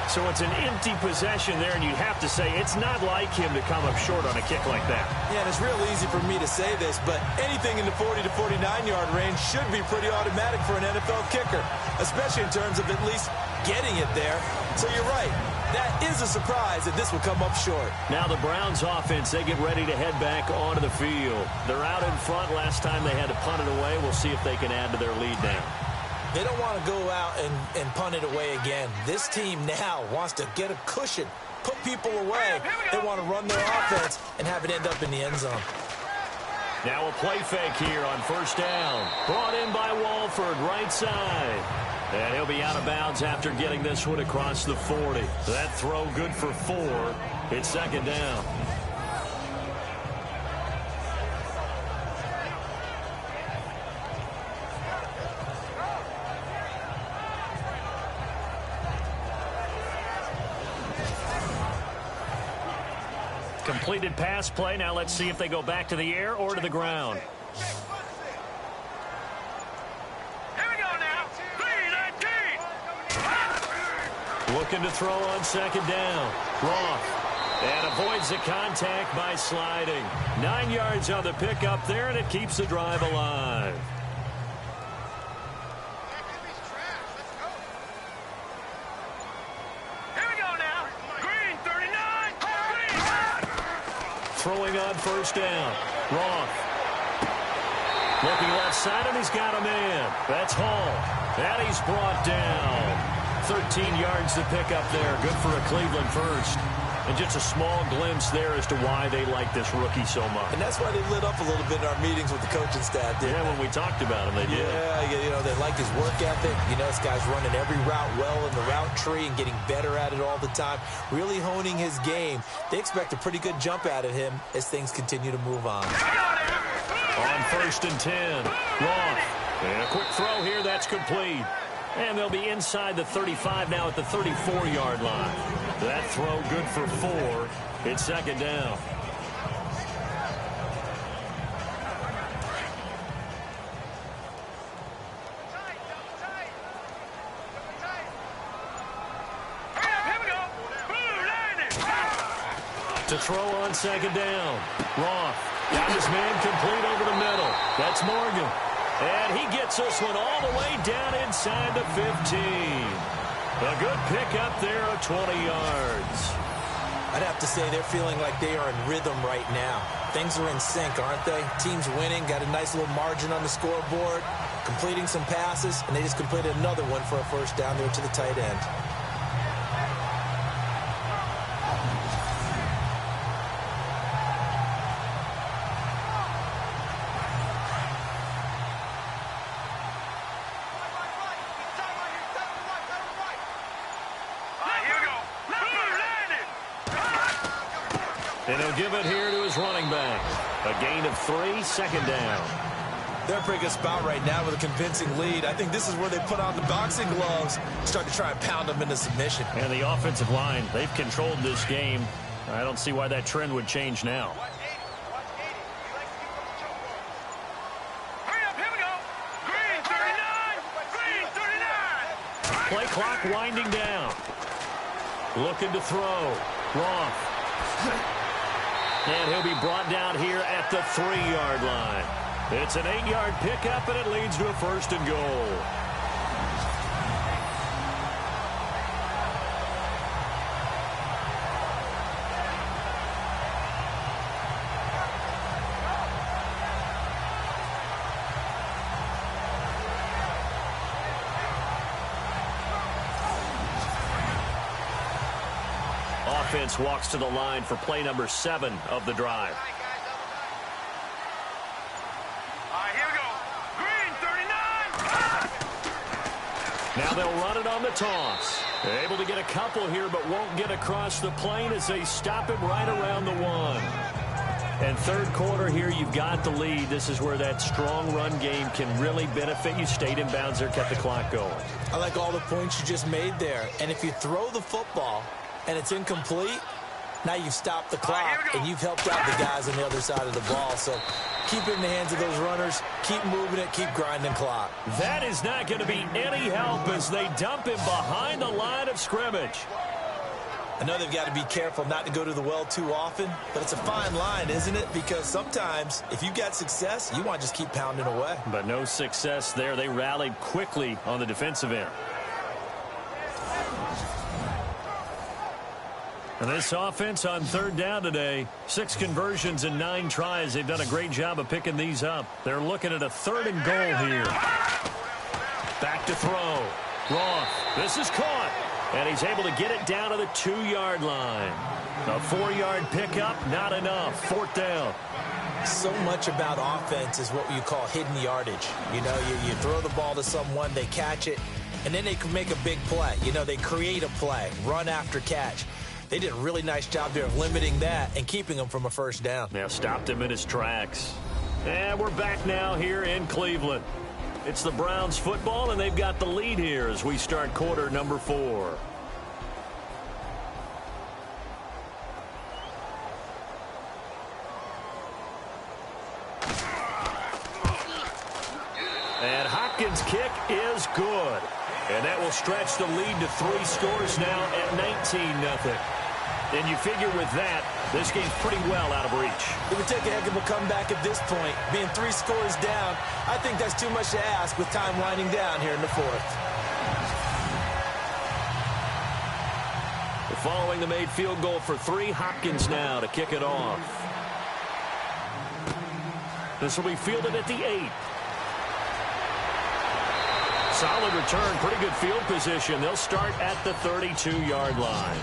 So it's an empty possession there, and you have to say it's not like him to come up short on a kick like that. Yeah, and it's real easy for me to say this, but anything in the 40 to 49-yard range should be pretty automatic for an NFL kicker, especially in terms of at least getting it there. So you're right. That is a surprise that this will come up short. Now the Browns offense, they get ready to head back onto the field. They're out in front. Last time they had to punt it away. We'll see if they can add to their lead now. They don't want to go out and punt it away again. This team now wants to get a cushion, put people away. They want to run their offense and have it end up in the end zone. Now a play fake here on first down. Brought in by Walford, right side. And he'll be out of bounds after getting this one across the 40. That throw good for 4. It's second down. Completed pass play. Now let's see if they go back to the air or to the ground. Looking to throw on second down. Roth. And avoids the contact by sliding. 9 yards on the pickup there, and it keeps the drive alive. Here we go now. Green, 39. Green. Throwing on first down. Roth. Looking left side, and he's got a man. That's Hall. And he's brought down. 13 yards to pick up there. Good for a Cleveland first. And just a small glimpse there as to why they like this rookie so much. And that's why they lit up a little bit in our meetings with the coaching staff. Yeah, when we talked about him, they did. Yeah, they like his work ethic. This guy's running every route well in the route tree and getting better at it all the time. Really honing his game. They expect a pretty good jump out of him as things continue to move on. On first and 10. Roth. And a quick throw here. That's complete. And they'll be inside the 35 now at the 34-yard line. That throw good for 4. It's second down. To To throw on second down. Roth got his man complete over the middle. That's Morgan. And he gets this one all the way down inside the 15. A good pickup there of 20 yards. I'd have to say they're feeling like they are in rhythm right now. Things are in sync, aren't they? Team's winning, got a nice little margin on the scoreboard, completing some passes, and they just completed another one for a first down there to the tight end. And he'll give it here to his running back. A gain of 3, second down. They're in a pretty good spot right now with a convincing lead. I think this is where they put on the boxing gloves, start to try and pound them into submission. And the offensive line, they've controlled this game. I don't see why that trend would change now. Hurry up, here we go. Green 39. Green 39. Play clock winding down. Looking to throw. Roth. And he'll be brought down here at the 3-yard line. It's an 8-yard pickup, and it leads to a first and goal. Offense walks to the line for play number 7 of the drive. Here we go. Green 39. Now they'll run it on the toss. They're able to get a couple here, but won't get across the plane as they stop him right around the 1. And third quarter here, you've got the lead. This is where that strong run game can really benefit you. Stayed in bounds there, kept the clock going. I like all the points you just made there. And if you throw the football and it's incomplete, now you've stopped the clock and you've helped out the guys on the other side of the ball. So keep it in the hands of those runners, keep moving it, keep grinding clock. That is not going to be any help as they dump him behind the line of scrimmage. I know they've got to be careful not to go to the well too often, but it's a fine line, isn't it? Because sometimes if you've got success, you want to just keep pounding away. But no success there. They rallied quickly on the defensive end. And this offense on third down today, 6 conversions and 9 tries. They've done a great job of picking these up. They're looking at a 3rd and goal here. Back to throw. Roth. This is caught. And he's able to get it down to the 2-yard line. A 4-yard pickup, not enough. 4th down. So much about offense is what you call hidden yardage. You know, you throw the ball to someone, they catch it, and then they can make a big play. You know, they create a play, run after catch. They did a really nice job there of limiting that and keeping them from a first down. Now stopped him in his tracks. And we're back now here in Cleveland. It's the Browns football, and they've got the lead here as we start quarter number 4. And Hopkins' kick is good. And that will stretch the lead to 3 scores now at 19-0. And you figure with that, this game's pretty well out of reach. It would take a heck of a comeback at this point. Being 3 scores down, I think that's too much to ask with time winding down here in the 4th. Following the made field goal for 3, Hopkins now to kick it off. This will be fielded at the 8. Solid return, pretty good field position. They'll start at the 32-yard line.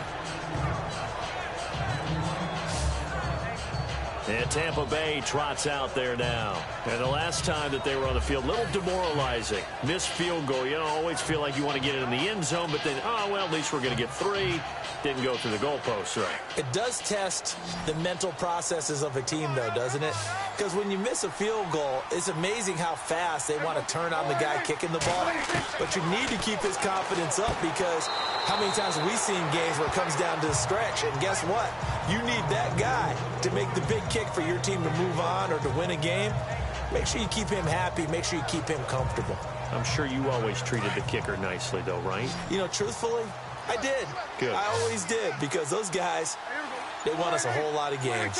And Tampa Bay trots out there now. And the last time that they were on the field, a little demoralizing. Missed field goal. You know, always feel like you want to get it in the end zone, but then, oh, well, at least we're going to get 3. Didn't go through the goalpost, right? It does test the mental processes of a team, though, doesn't it? Because when you miss a field goal, it's amazing how fast they want to turn on the guy kicking the ball. But you need to keep his confidence up because how many times have we seen games where it comes down to the stretch? And guess what? You need that guy to make the big kick for your team to move on or to win a game. Make sure you keep him happy. Make sure you keep him comfortable. I'm sure you always treated the kicker nicely, though, right? You know, truthfully, I did. Good. I always did because those guys, They won us a whole lot of games.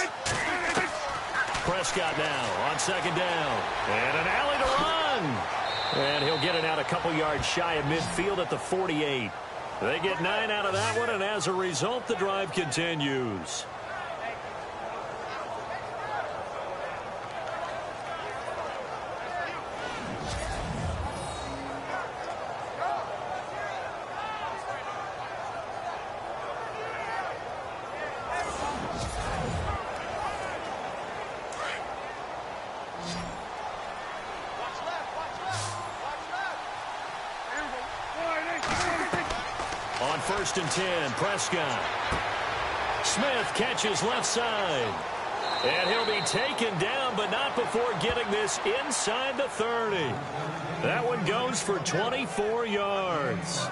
Prescott now on second down. And an alley to run. And he'll get it out a couple yards shy of midfield at the 48. They get 9 out of that one, and as a result, the drive continues. On 1st and 10, Prescott. Smith catches left side. And he'll be taken down, but not before getting this inside the 30. That one goes for 24 yards.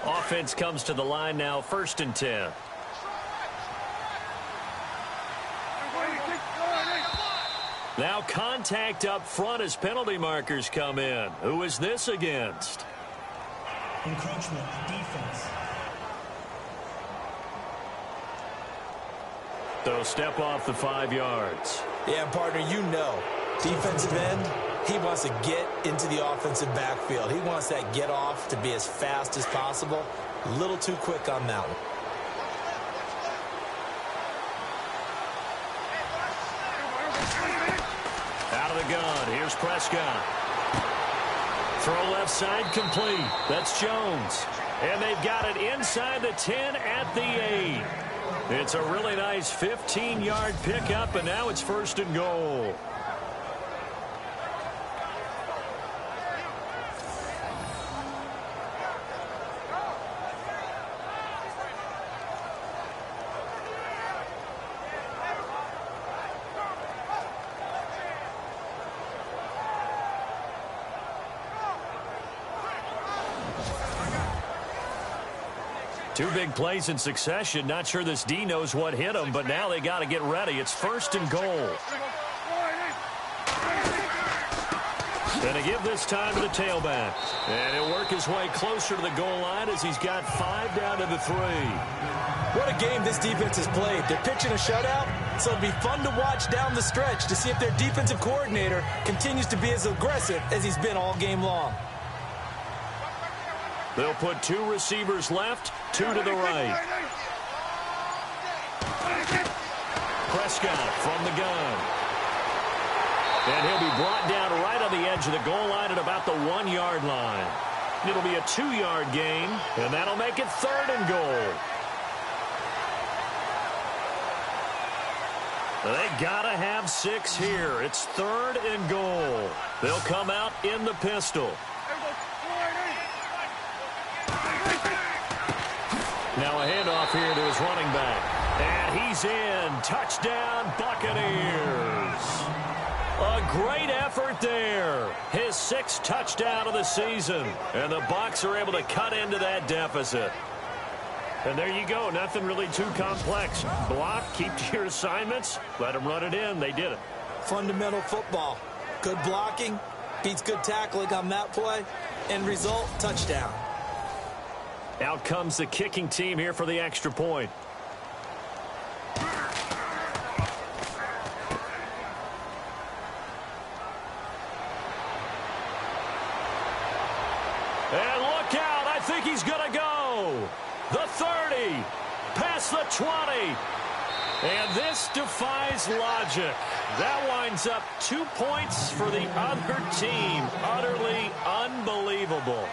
Offense comes to the line now, 1st and 10. Now contact up front as penalty markers come in. Who is this against? Encroachment, defense. So step off the 5 yards. Yeah, partner, you know, defensive end, he wants to get into the offensive backfield. He wants that get off to be as fast as possible. A little too quick on that one. Out of the gun, here's Prescott. Throw left side complete. That's Jones. And they've got it inside the 10 at the 8. It's a really nice 15-yard pickup, and now it's 1st and goal. Two big plays in succession. Not sure this D knows what hit him, but now they got to get ready. It's 1st and goal. Going to give this time to the tailback. And he'll work his way closer to the goal line as he's got 5 down to the 3. What a game this defense has played. They're pitching a shutout, so it'll be fun to watch down the stretch to see if their defensive coordinator continues to be as aggressive as he's been all game long. They'll put 2 receivers left, 2 to the right. Prescott from the gun. And he'll be brought down right on the edge of the goal line at about the 1-yard line. It'll be a 2-yard gain, and that'll make it 3rd and goal. They gotta have 6 here. It's 3rd and goal. They'll come out in the pistol. Now a handoff here to his running back. And he's in. Touchdown, Buccaneers. A great effort there. His 6th touchdown of the season. And the Bucs are able to cut into that deficit. And there you go. Nothing really too complex. Block, keep to your assignments, let them run it in. They did it. Fundamental football. Good blocking, beats good tackling on that play. End result, touchdown. Out comes the kicking team here for the extra point. And look out, I think he's going to go. The 30, past the 20. And this defies logic. That winds up 2 points for the other team. Utterly unbelievable.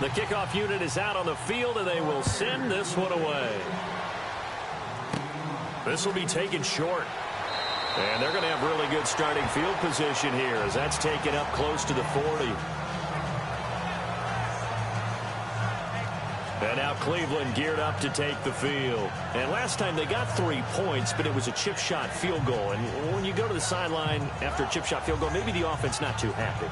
The kickoff unit is out on the field, and they will send this one away. This will be taken short. And they're going to have really good starting field position here as that's taken up close to the 40. And now Cleveland geared up to take the field. And last time they got 3 points, but it was a chip shot field goal. And when you go to the sideline after a chip shot field goal, maybe the offense not too happy.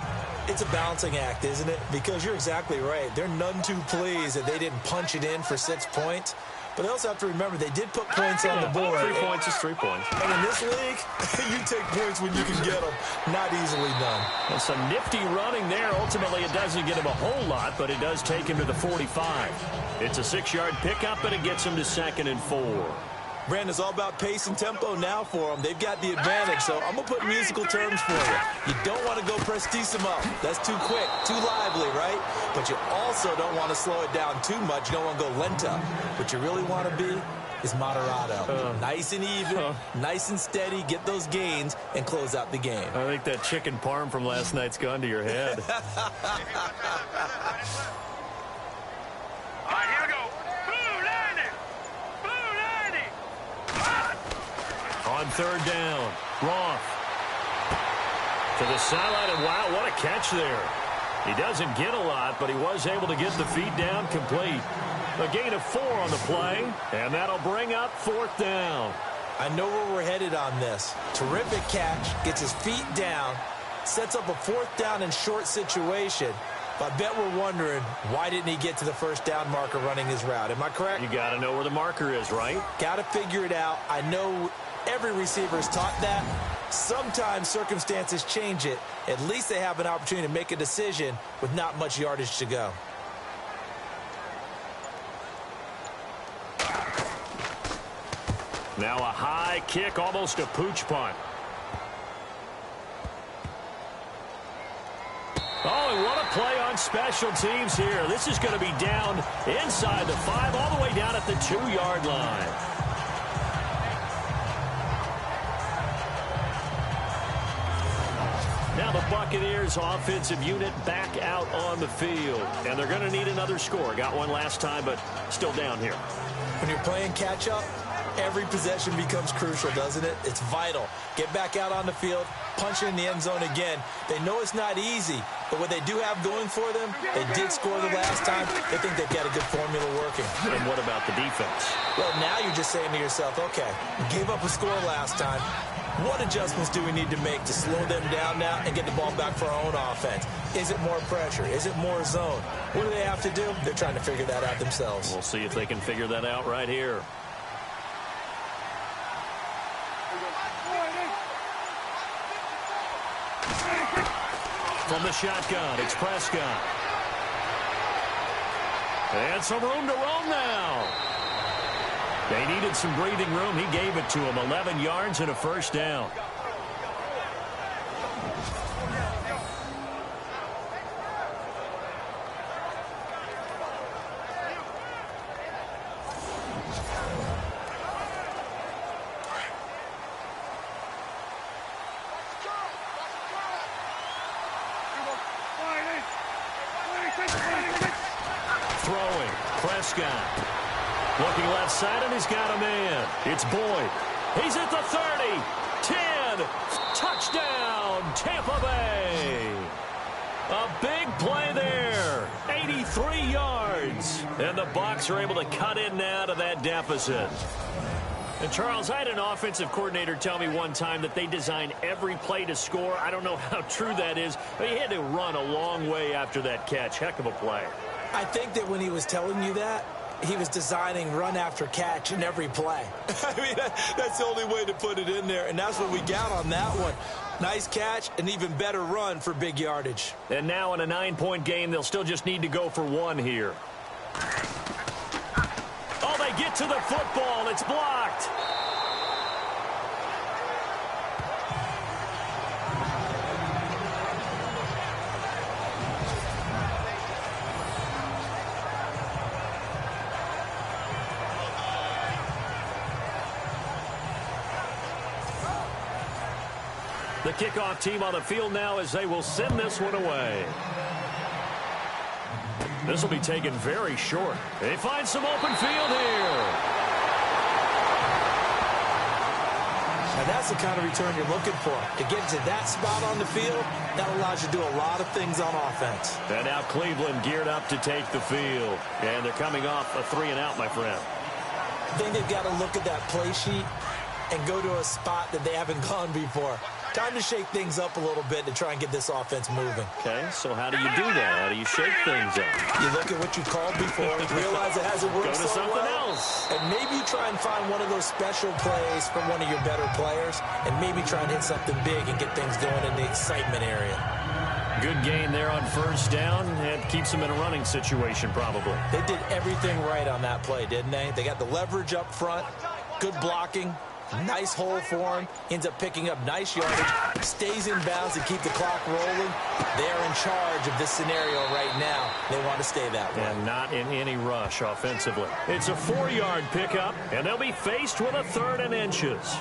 It's a balancing act, isn't it? Because you're exactly right. They're none too pleased that they didn't punch it in for 6 points. But they also have to remember they did put points on the board. 3 points is 3 points. And in this league, you take points when you can get them. Not easily done. And some nifty running there. Ultimately, it doesn't get him a whole lot, but it does take him to the 45. It's a 6-yard pickup, and it gets him to 2nd and 4. Brandon, it's all about pace and tempo now for them. They've got the advantage, so I'm going to put musical terms for you. You don't want to go prestissimo. That's too quick, too lively, right? But you also don't want to slow it down too much. You don't want to go lento. What you really want to be is moderato. Nice and even, nice and steady, get those gains, and close out the game. I think that chicken parm from last night's gone to your head. All right, here we go. Blue 90. Blue 90. On 3rd down, Roth to the sideline, and wow, what a catch there. He doesn't get a lot, but he was able to get the feet down complete. A gain of 4 on the play, and that'll bring up 4th down. I know where we're headed on this. Terrific catch, gets his feet down, sets up a 4th down and short situation. But I bet we're wondering, why didn't he get to the 1st down marker running his route? Am I correct? You got to know where the marker is, right? Got to figure it out. I know every receiver is taught that. Sometimes circumstances change it. At least they have an opportunity to make a decision with not much yardage to go. Now a high kick, almost a pooch punt. Oh, and what a play on special teams here. This is going to be down inside the 5, all the way down at the 2-yard line. Now the Buccaneers offensive unit back out on the field. And they're going to need another score. Got one last time, but still down here. When you're playing catch-up, every possession becomes crucial, doesn't it? It's vital. Get back out on the field, punch it in the end zone again. They know it's not easy, but what they do have going for them, they did score the last time. They think they've got a good formula working. And what about the defense? Well, now you're just saying to yourself, okay, we gave up a score last time. What adjustments do we need to make to slow them down now and get the ball back for our own offense? Is it more pressure? Is it more zone? What do they have to do? They're trying to figure that out themselves. We'll see if they can figure that out right here. From the shotgun, it's Prescott. And some room to roam now. They needed some breathing room. He gave it to him. 11 yards and a 1st down. Throwing, Prescott. Looking left side, and he's got a man. It's Boyd. He's at the 30, 10, touchdown, Tampa Bay. A big play there, 83 yards. And the Bucs are able to cut in now to that deficit. And, Charles, I had an offensive coordinator tell me one time that they design every play to score. I don't know how true that is, but he had to run a long way after that catch. Heck of a play. I think that when he was telling you that, he was designing run after catch in every play. I mean, that's the only way to put it in there, and that's what we got on that one. Nice catch, an even better run for big yardage. And now in a 9-point game, they'll still just need to go for 1 here. Oh, they get to the football. It's blocked. The kickoff team on the field now as they will send this one away. This will be taken very short. They find some open field here. And that's the kind of return you're looking for. To get to that spot on the field, that allows you to do a lot of things on offense. And now Cleveland geared up to take the field. And they're coming off a 3-and-out, my friend. I think they've got to look at that play sheet and go to a spot that they haven't gone before. Time to shake things up a little bit to try and get this offense moving. Okay, so how do you do that? How do you shake things up? You look at what you called before, realize it hasn't worked Go to so something well, else. and maybe you try and find one of those special plays from one of your better players, and maybe try and hit something big and get things going in the excitement area. Good gain there on first down. It keeps them in a running situation, probably. They did everything right on that play, didn't they? They got the leverage up front, good blocking, nice hole for him, ends up picking up nice yardage, stays in bounds to keep the clock rolling. They are in charge of this scenario right now. They want to stay that way. And not in any rush offensively. It's a 4-yard pickup, and they'll be faced with a 3rd and inches.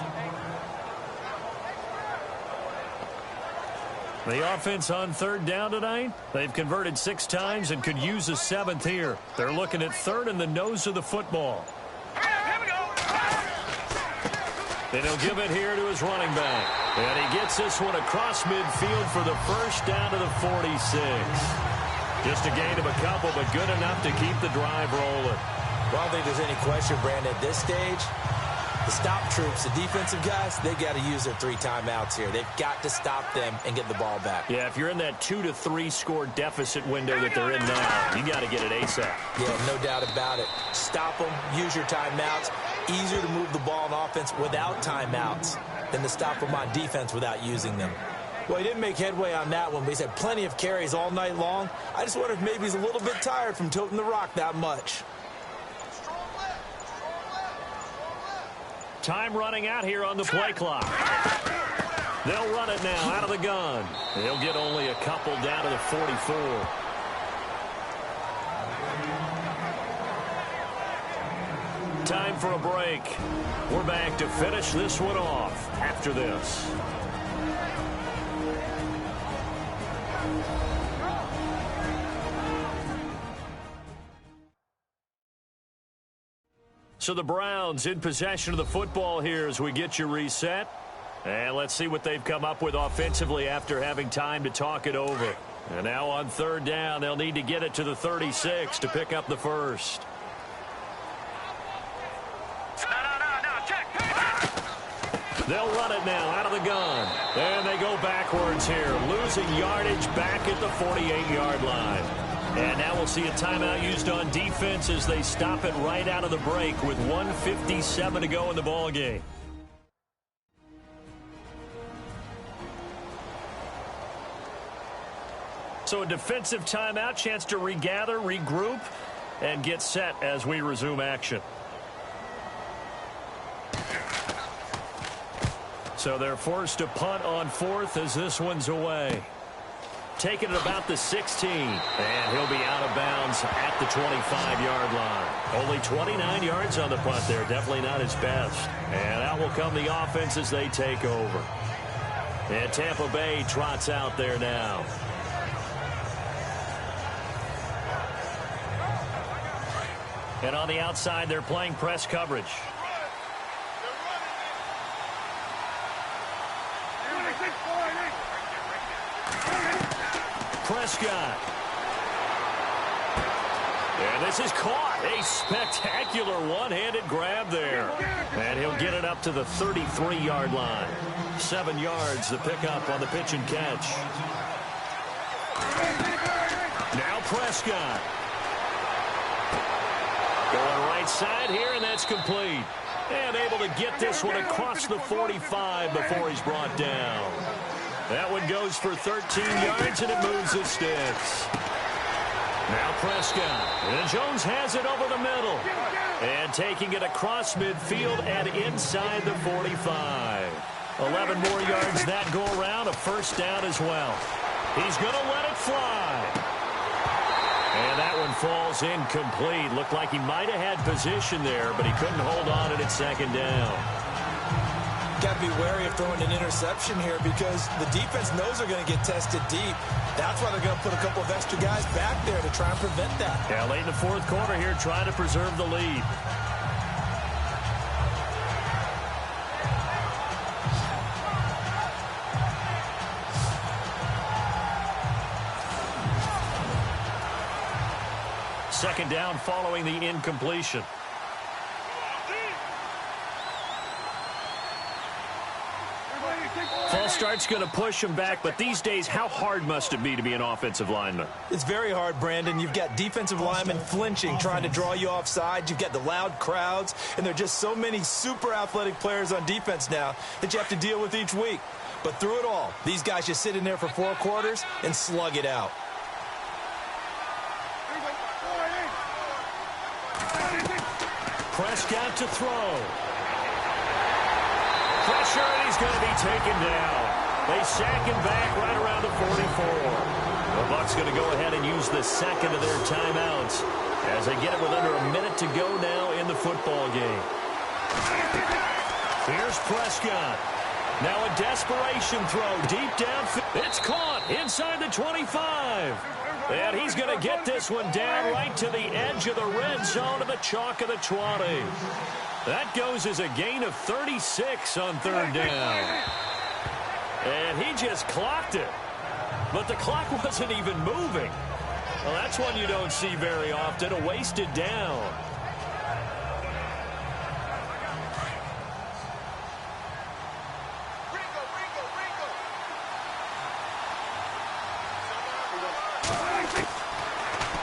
The offense on 3rd down tonight, they've converted 6 times and could use a 7th here. They're looking at 3rd in the nose of the football. And he'll give it here to his running back. And he gets this one across midfield for the first down to the 46. Just a gain of a couple, but good enough to keep the drive rolling. Well, I don't think there's any question, Brandon, at this stage, the stop troops, the defensive guys, they got to use their 3 timeouts here. They've got to stop them and get the ball back. Yeah, if you're in that 2 to 3 score deficit window that they're in now, you got to get it ASAP. Yeah, no doubt about it. Stop them, use your timeouts. Easier to move the ball on offense without timeouts than to stop them on defense without using them. Well, he didn't make headway on that one, but he's had plenty of carries all night long. I just wonder if maybe he's a little bit tired from toting the rock that much. Time running out here on the play clock. They'll run it now out of the gun. They'll get only a couple down to the 44. Time for a break. We're back to finish this one off after this. So the Browns in possession of the football here as we get you reset. And let's see what they've come up with offensively after having time to talk it over. And now on 3rd down, they'll need to get it to the 36 to pick up the first. They'll run it now out of the gun. And they go backwards here, losing yardage back at the 48-yard line. And now we'll see a timeout used on defense as they stop it right out of the break with 1:57 to go in the ballgame. So a defensive timeout, chance to regather, regroup, and get set as we resume action. So they're forced to punt on 4th as this one's away. Taking it about the 16, and he'll be out of bounds at the 25-yard line. Only 29 yards on the punt there, definitely not his best. And out will come the offense as they take over. And Tampa Bay trots out there now. And on the outside, they're playing press coverage. Prescott. And this is caught. A spectacular one-handed grab there. And he'll get it up to the 33-yard line. 7 yards the pickup on the pitch and catch. Now Prescott. Going right side here, and that's complete. And able to get this one across the 45 before he's brought down. That one goes for 13 yards, and it moves the sticks. Now Prescott. And Jones has it over the middle. And taking it across midfield and inside the 45. 11 more yards that go around, a first down as well. He's going to let it fly. And that one falls incomplete. Looked like he might have had position there, but he couldn't hold on at 2nd down. Got to be wary of throwing an interception here because the defense knows they're going to get tested deep. That's why they're going to put a couple of extra guys back there to try and prevent that. Yeah, late in the 4th quarter here, trying to preserve the lead. second down following the incompletion. False start's going to push him back, but these days, how hard must it be to be an offensive lineman? It's very hard, Brandon. You've got defensive linemen flinching, trying to draw you offside. You've got the loud crowds, and there are just so many super athletic players on defense now that you have to deal with each week. But through it all, these guys just sit in there for 4 quarters and slug it out. Prescott to throw. Pressure, and he's going to be taken down. They sack him back right around the 44. The Bucs going to go ahead and use the second of their timeouts as they get it with under a minute to go now in the football game. Here's Prescott. Now a desperation throw deep down. It's caught inside the 25. And he's going to get this one down right to the edge of the red zone of the chalk of the 20. That goes as a gain of 36 on third down. And he just clocked it. But the clock wasn't even moving. Well, that's one you don't see very often, a wasted down.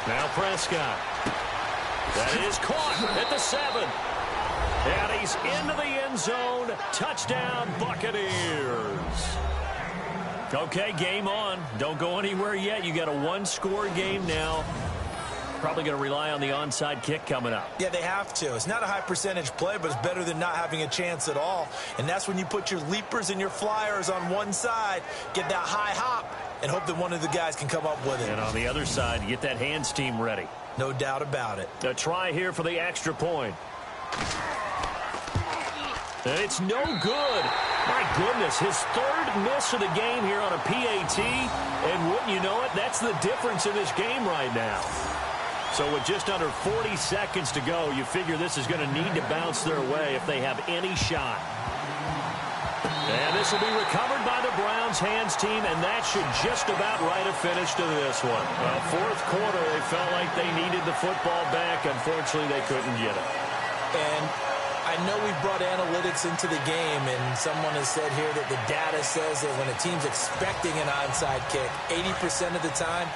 Now Prescott. That is caught at the 7. And he's into the end zone. Touchdown, Buccaneers. Okay, game on. Don't go anywhere yet. You got a 1-score game now. Probably going to rely on the onside kick coming up. Yeah, they have to. It's not a high percentage play, but it's better than not having a chance at all. And that's when you put your leapers and your flyers on one side, get that high hop, and hope that one of the guys can come up with it. And on the other side, you get that hands team ready. No doubt about it. A try here for the extra point. And it's no good. My goodness, his 3rd miss of the game here on a PAT. And wouldn't you know it, that's the difference in this game right now. So with just under 40 seconds to go, you figure this is going to need to bounce their way if they have any shot. And this will be recovered by the Browns hands team, and that should just about write a finish to this one. Well, 4th quarter, they felt like they needed the football back. Unfortunately, they couldn't get it. And I know we've brought analytics into the game, and someone has said here that the data says that when a team's expecting an onside kick, 80% of the time,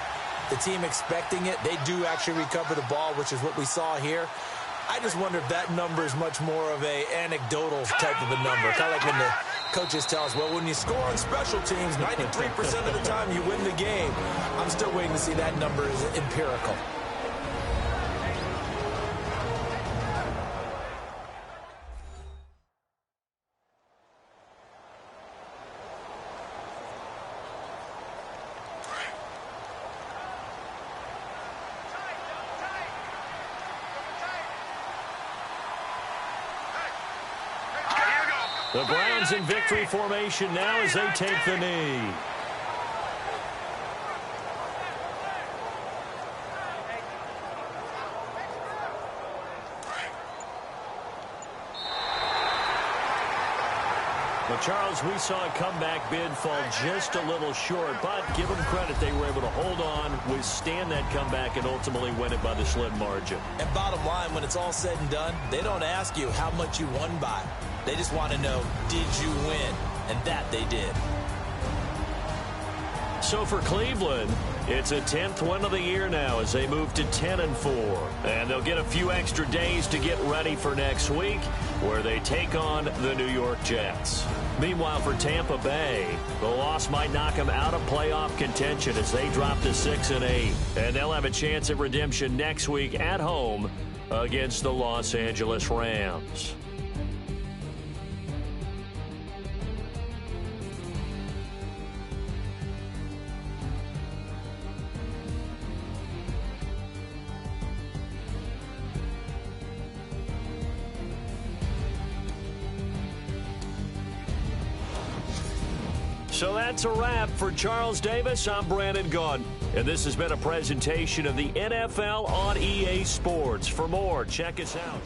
the team expecting it, they do actually recover the ball, which is what we saw here. I just wonder if that number is much more of a anecdotal type of a number. Kind of like when the coaches tell us, well, when you score on special teams, 93% of the time you win the game. I'm still waiting to see that number is empirical. The Browns in victory formation now as they take the knee. Well, Charles, we saw a comeback bid fall just a little short, but give them credit. They were able to hold on, withstand that comeback, and ultimately win it by the slim margin. And bottom line, when it's all said and done, they don't ask you how much you won by. They just want to know, did you win? And that they did. So for Cleveland, it's a 10th win of the year now as they move to 10-4. And they'll get a few extra days to get ready for next week, where they take on the New York Jets. Meanwhile, for Tampa Bay, the loss might knock them out of playoff contention as they drop to 6-8. And they'll have a chance at redemption next week at home against the Los Angeles Rams. So that's a wrap for Charles Davis. I'm Brandon Gaudin, and this has been a presentation of the NFL on EA Sports. For more, check us out.